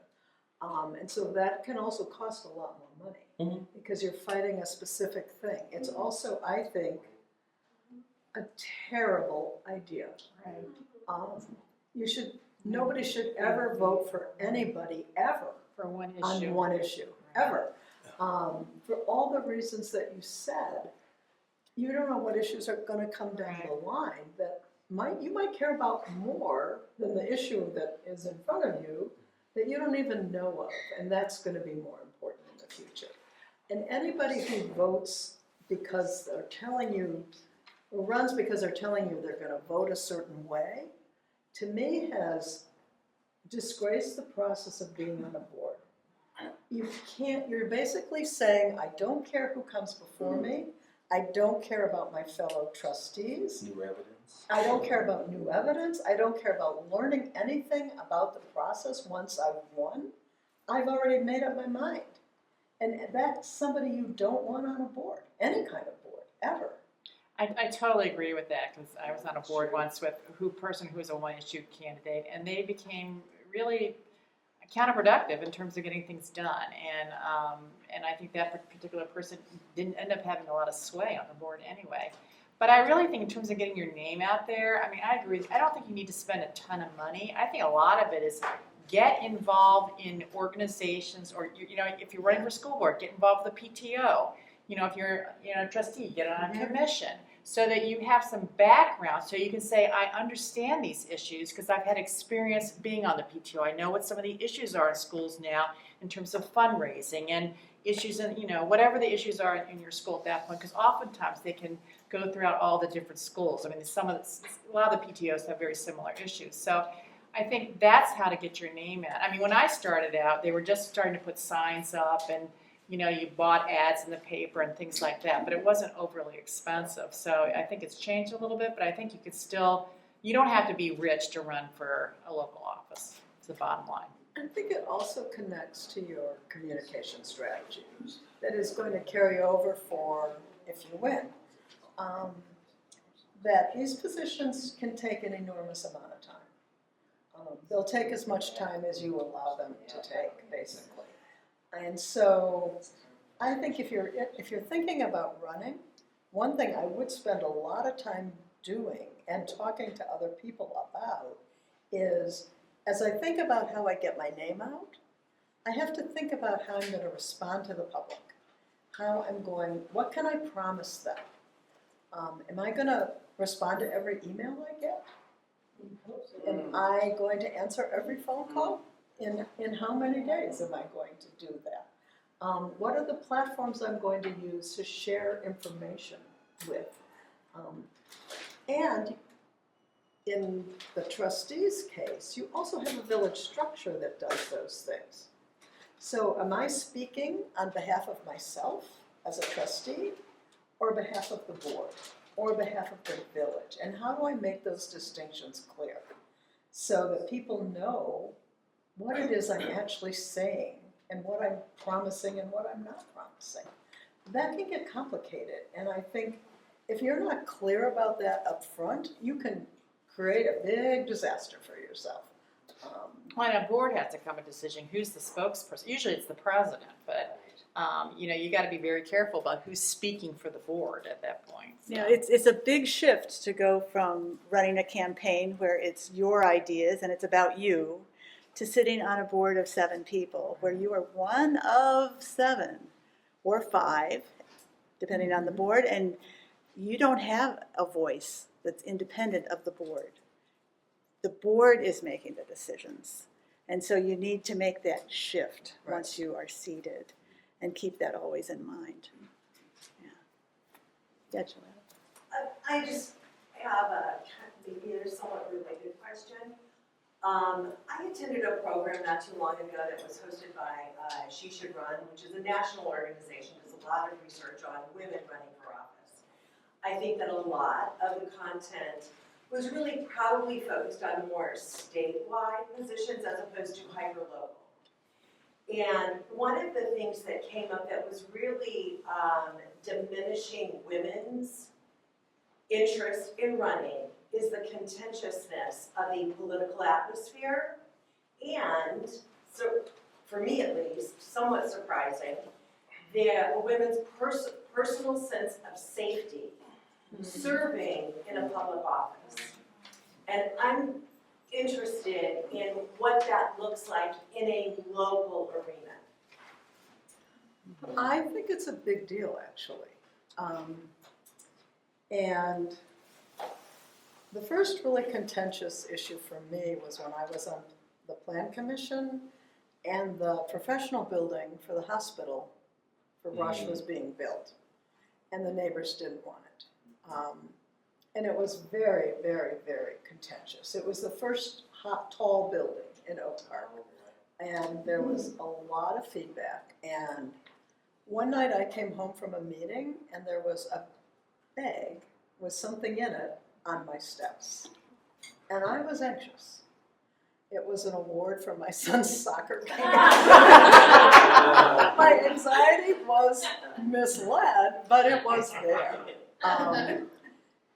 And so that can also cost a lot more money because you're fighting a specific thing. It's also, I think, a terrible idea. Nobody should ever vote for anybody ever For one issue. on one issue, ever. For all the reasons that you said, you don't know what issues are going to come down the line that you might care about more than the issue that is in front of you that you don't even know of, and that's going to be more important in the future. And anybody who votes because they're telling you, or runs because they're telling you they're going to vote a certain way, to me has disgraced the process of being on a board. You're basically saying, I don't care who comes before me, I don't care about my fellow trustees. New evidence. I don't care about new evidence. I don't care about learning anything about the process once I've won. I've already made up my mind. And that's somebody you don't want on a board, any kind of board, ever. I totally agree with that because I was on a board once with a person who was a one-issue candidate, and they became really counterproductive in terms of getting things done. And I think that particular person didn't end up having a lot of sway on the board anyway. But I really think in terms of getting your name out there, I mean, I agree. I don't think you need to spend a ton of money. I think a lot of it is get involved in organizations, or if you're running for school board, get involved with the PTO. If you're a trustee, get on a commission so that you have some background so you can say, I understand these issues because I've had experience being on the PTO. I know what some of the issues are in schools now in terms of fundraising and issues in, whatever the issues are in your school at that point, because oftentimes they can go throughout all the different schools. I mean, a lot of the PTOs have very similar issues. So I think that's how to get your name out. I mean, when I started out, they were just starting to put signs up and you bought ads in the paper and things like that, but it wasn't overly expensive. So I think it's changed a little bit, but I think you could still, you don't have to be rich to run for a local office. It's the bottom line. I think it also connects to your communication strategy that is going to carry over for if you win. that these positions can take an enormous amount of time. They'll take as much time as you allow them to take, basically. And so I think if you're thinking about running, one thing I would spend a lot of time doing and talking to other people about is, as I think about how I get my name out, I have to think about how I'm going to respond to the public. What can I promise them? Am I going to respond to every email I get? Am I going to answer every phone call? In how many days am I going to do that? What are the platforms I'm going to use to share information with? And in the trustee's case, you also have a village structure that does those things. So am I speaking on behalf of myself as a trustee, or behalf of the board, or behalf of the village? And how do I make those distinctions clear so that people know what it is I'm actually saying and what I'm promising and what I'm not promising? That can get complicated, and I think if you're not clear about that up front, you can create a big disaster for yourself. Well, and a board has to come to a decision who's the spokesperson. Usually it's the president, but you got to be very careful about who's speaking for the board at that point. So. You know, it's a big shift to go from running a campaign where it's your ideas and it's about you, to sitting on a board of 7 people where you are one of 7 or 5, depending on the board, and you don't have a voice that's independent of the board. The board is making the decisions. And so you need to make that shift once you are seated and keep that always in mind. Yeah, Joanna. I just have maybe a somewhat related question. I attended a program not too long ago that was hosted by She Should Run, which is a national organization that does a lot of research on women running for office. I think that a lot of the content was really probably focused on more statewide positions as opposed to hyper-local. And one of the things that came up that was really diminishing women's interest in running is the contentiousness of the political atmosphere, and, so for me at least, somewhat surprising, the women's personal sense of safety serving in a public office. And I'm interested in what that looks like in a local arena. I think it's a big deal, actually. And the first really contentious issue for me was when I was on the Plan Commission and the professional building for the hospital for Rush was being built. And the neighbors didn't want it. And it was very, very, very contentious. It was the first tall building in Oak Park. And there was a lot of feedback. And one night I came home from a meeting and there was a bag with something in it on my steps. And I was anxious. It was an award from my son's soccer game. My anxiety was misled, but it was there.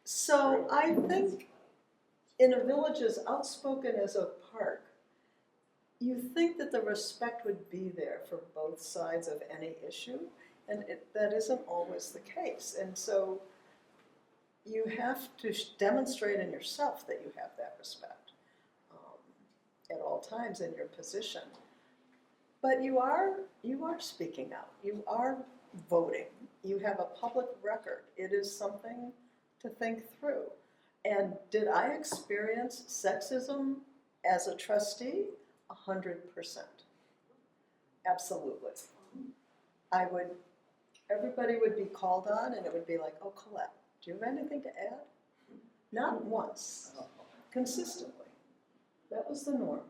So I think in a village as outspoken as Oak Park, you think that the respect would be there for both sides of any issue, and that isn't always the case. And so you have to demonstrate in yourself that you have that respect at all times in your position. But you are speaking out. You are voting. You have a public record. It is something to think through. And did I experience sexism as a trustee? 100%. Absolutely. Everybody would be called on and it would be like, oh, Colette, do you have anything to add? Not once, consistently. That was the norm.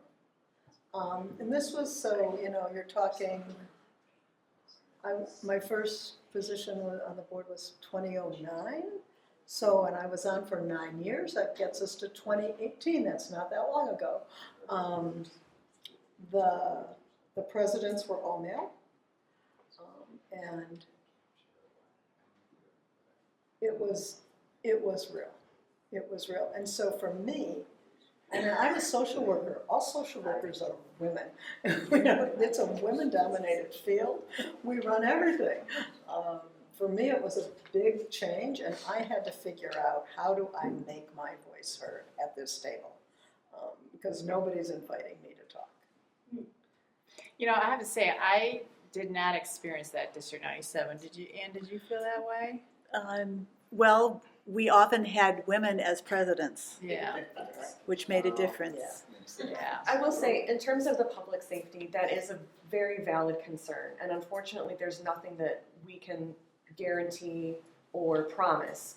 And this was, so, you're talking, my first position on the board was 2009. So, and I was on for 9 years, that gets us to 2018, that's not that long ago. The presidents were all male, and it was real. It was real. And so for me, I mean, I'm a social worker. All social workers are women. It's a women-dominated field. We run everything. For me, it was a big change, and I had to figure out, how do I make my voice heard at this table? Because nobody's inviting me to talk. You know, I have to say, I did not experience that District 97. Did you, Ann, did you feel that way? Well, we often had women as presidents, Yeah. which made a difference. Yeah. I will say, in terms of the public safety, that is a very valid concern. And unfortunately, there's nothing that we can guarantee or promise.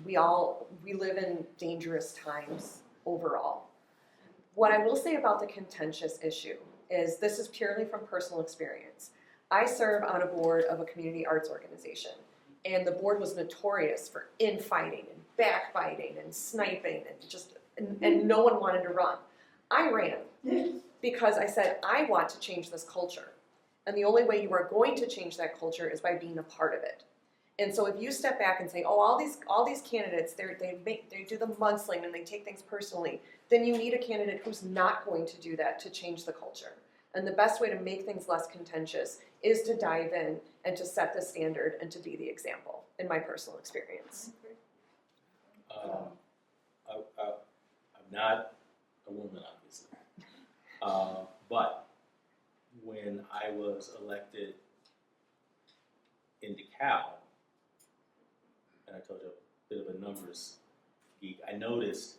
We live in dangerous times overall. What I will say about the contentious issue is, this is purely from personal experience. I serve on a board of a community arts organization, and the board was notorious for infighting and backbiting and sniping and no one wanted to run. I ran because I said, I want to change this culture. And the only way you are going to change that culture is by being a part of it. And so if you step back and say, oh, all these candidates, they do the mudslinging and they take things personally, then you need a candidate who's not going to do that to change the culture. And the best way to make things less contentious is to dive in and to set the standard and to be the example, in my personal experience. I'm not a woman, obviously. But when I was elected in DeKalb, and I told you a bit of a numbers geek, I noticed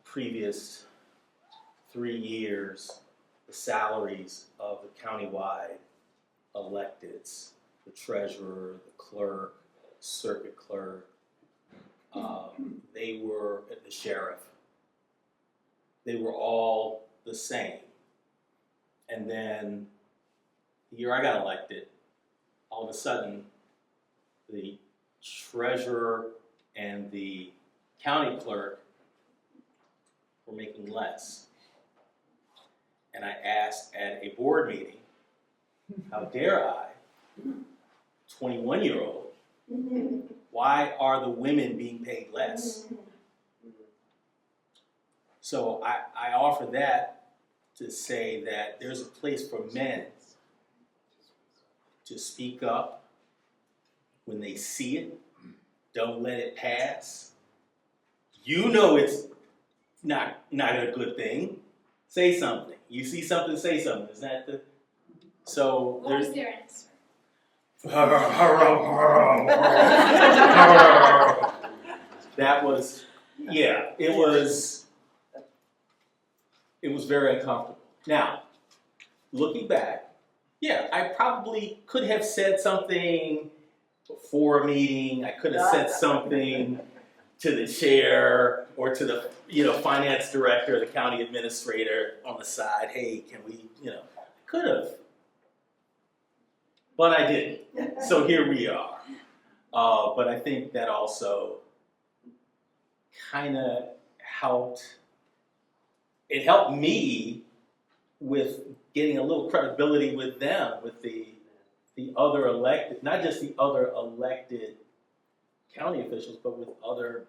previous 3 years, the salaries of the countywide electeds, the treasurer, the clerk, circuit clerk, they were, the sheriff, they were all the same. And then the year I got elected, all of a sudden, the treasurer and the county clerk were making less. And I asked at a board meeting, how dare I, 21-year-old, why are the women being paid less? So I offer that to say that there's a place for men to speak up when they see it. Don't let it pass. You know it's not a good thing. Say something. You see something, say something. Is that the... So What was their answer? That was, yeah, it was very uncomfortable. Now, looking back, yeah, I probably could have said something before a meeting. I could have said something to the chair or to the finance director, the county administrator on the side. Hey, can we, could have. But I didn't. So here we are. But I think that also kind of helped. It helped me with getting a little credibility with them, with the other elected, not just the other elected county officials, but with other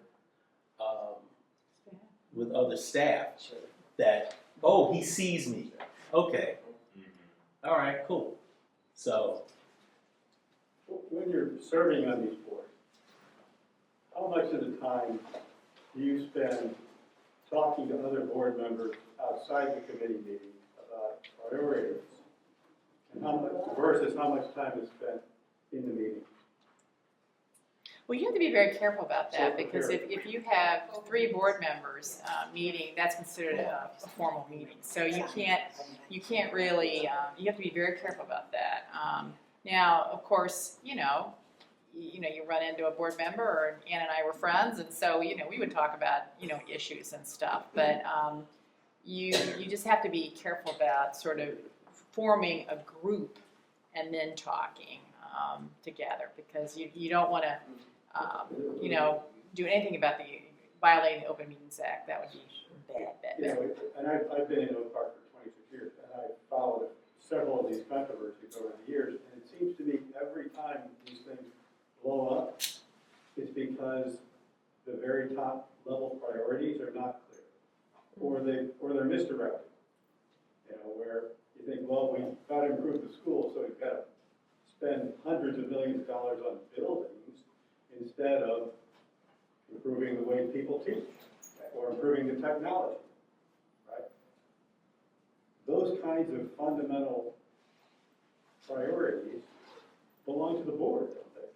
staff. That, oh, he sees me. Okay. All right, cool. So. When you're serving on these boards, how much of the time do you spend talking to other board members outside the committee meetings about priorities? And how much time is spent in the meeting? Well, you have to be very careful about that, because if you have 3 board members meeting, that's considered a formal meeting. So you can't really, you have to be very careful about that. Now, of course, you run into a board member, and Ann and I were friends, and so, we would talk about, issues and stuff. But you just have to be careful about sort of forming a group and then talking together, because you don't want to, do anything about violating the Open Meetings Act. That would be bad. And I've been in Oak Park for 26 years, and I've followed several of these controversies over the years, and it seems to me every time these things blow up, it's because the very top they're misdirected. You know, where you think, well, we've got to improve the school, so we've got to spend hundreds of millions of dollars on buildings instead of improving the way people teach or improving the technology, right? Those kinds of fundamental priorities belong to the board, don't they?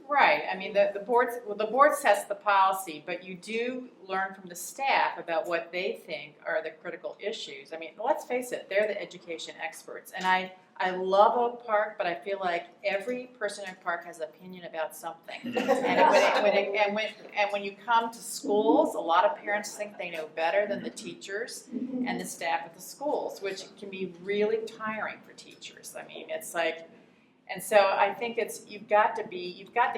Right, I mean, the board sets the policy, but you do learn from the staff about what they think are the critical issues. I mean, let's face it, they're the education experts, and I love Oak Park, but I feel like every person in Oak Park has an opinion about something. And when you come to schools, a lot of parents think they know better than the teachers and the staff at the schools, which can be really tiring for teachers. I mean, it's like, and so I think you've got to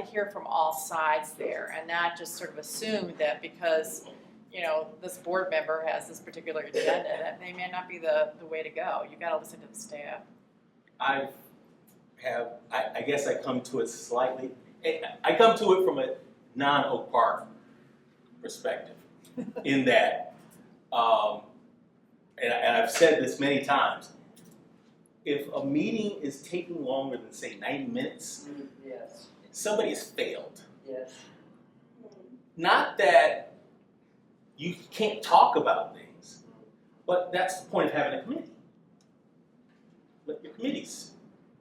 hear from all sides there, and not just sort of assume that because, you know, this board member has this particular agenda, that they may not be the way to go. You've got to listen to the staff. I guess I come to it slightly, I come to it from a non-Oak Park perspective, in that, and I've said this many times, if a meeting is taking longer than, say, 90 minutes, Yes, somebody has failed. yes. Not that you can't talk about things, but that's the point of having a committee. Let your committees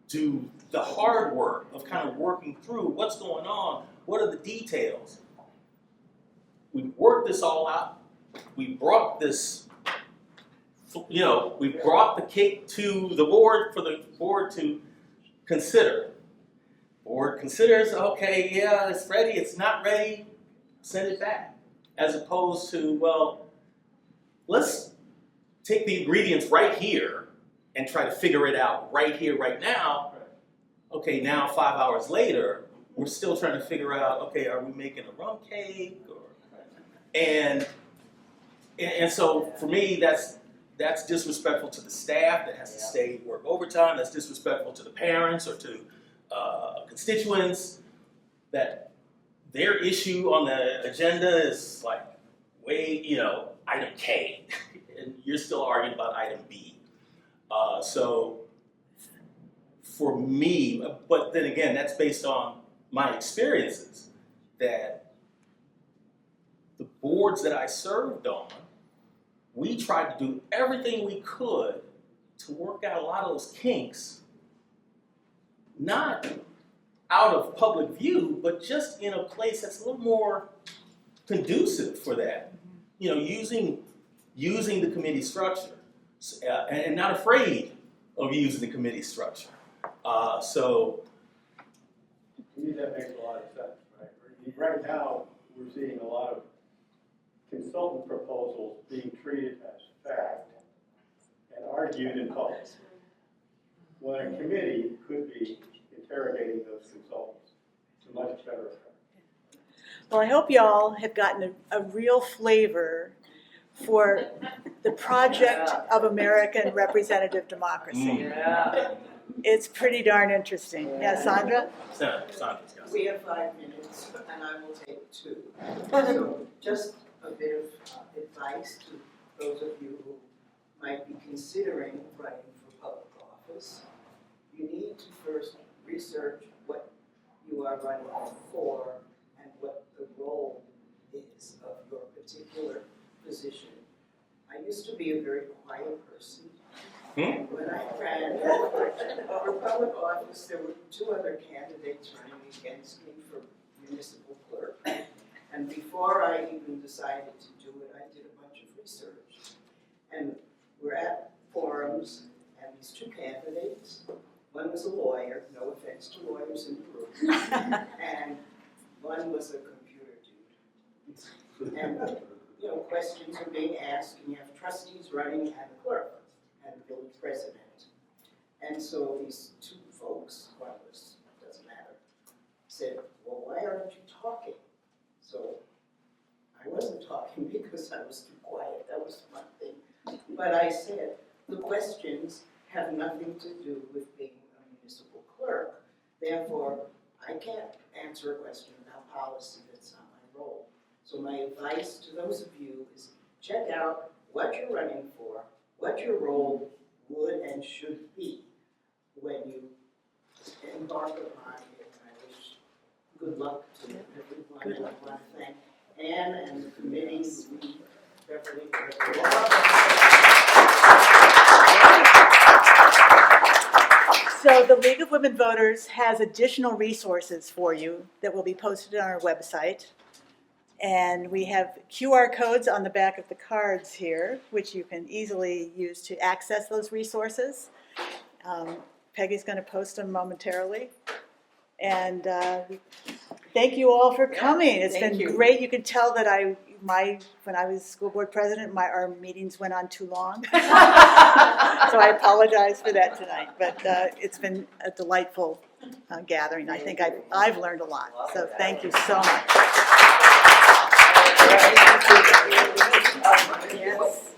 do the hard work of kind of working through what's going on, what are the details. We worked this all out. We brought this, you know, we brought the cake to the board for the board to consider. Board considers, okay, yeah, it's ready, it's not ready, send it back. As opposed to, well, let's take the ingredients right here and try to figure it out right here, right now. Okay, now 5 hours later, we're still trying to figure out, okay, are we making a rum cake? And so for me, that's disrespectful to the staff that has to stay work overtime. That's disrespectful to the parents or to constituents, that their issue on the agenda is like way, you know, item K, and you're still arguing about item B. So for me, but then again, that's based on my experiences, that the boards that I served on, we tried to do everything we could to work out a lot of those kinks, not out of public view, but just in a place that's a little more conducive for that. You know, using the committee structure, and not afraid of using the committee structure. So To me, that makes a lot of sense, right? Right now, we're seeing a lot of consultant proposals being treated as fact and argued in public, when a committee could be interrogating those consultants to much better effect. Well, I hope y'all have gotten a real flavor for the project of American representative democracy. Yeah. It's pretty darn interesting. Yeah, Sandra? Sandra's got it. We have 5 minutes, and I will take 2. So just a bit of advice to those of you who might be considering running for public office. You need to first research what you are running for and what the role is of your particular position. I used to be a very quiet person. And when I ran for public office, there were 2 other candidates running against me for municipal clerk. And before I even decided to do it, I did a bunch of research. And we're at forums, and these 2 candidates, one was a lawyer, no offense to lawyers in the room, and one was a computer dude. And, you know, questions are being asked, and you have trustees running and the clerk and the village president. And so these 2 folks, one was, doesn't matter, said, well, why aren't you talking? So I wasn't talking because I was too quiet, that was one thing. But I said, the questions have nothing to do with being a municipal clerk. Therefore, I can't answer a question about policy, that's not my role. So my advice to those of you is check out what you're running for, what your role would and should be when you embark upon it. I wish good luck to everyone, and I want to thank Anne and the committee, Beverly, for the So the League of Women Voters has additional resources for you that will be posted on our website. And we have QR codes on the back of the cards here, which you can easily use to access those resources. Peggy's going to post them momentarily. And thank you all for coming. It's thank been you. great. You can tell that when I was school board president, our meetings went on too long. So I apologize for that tonight. But it's been a delightful gathering. I think I've learned a lot. So thank you so much. Yes.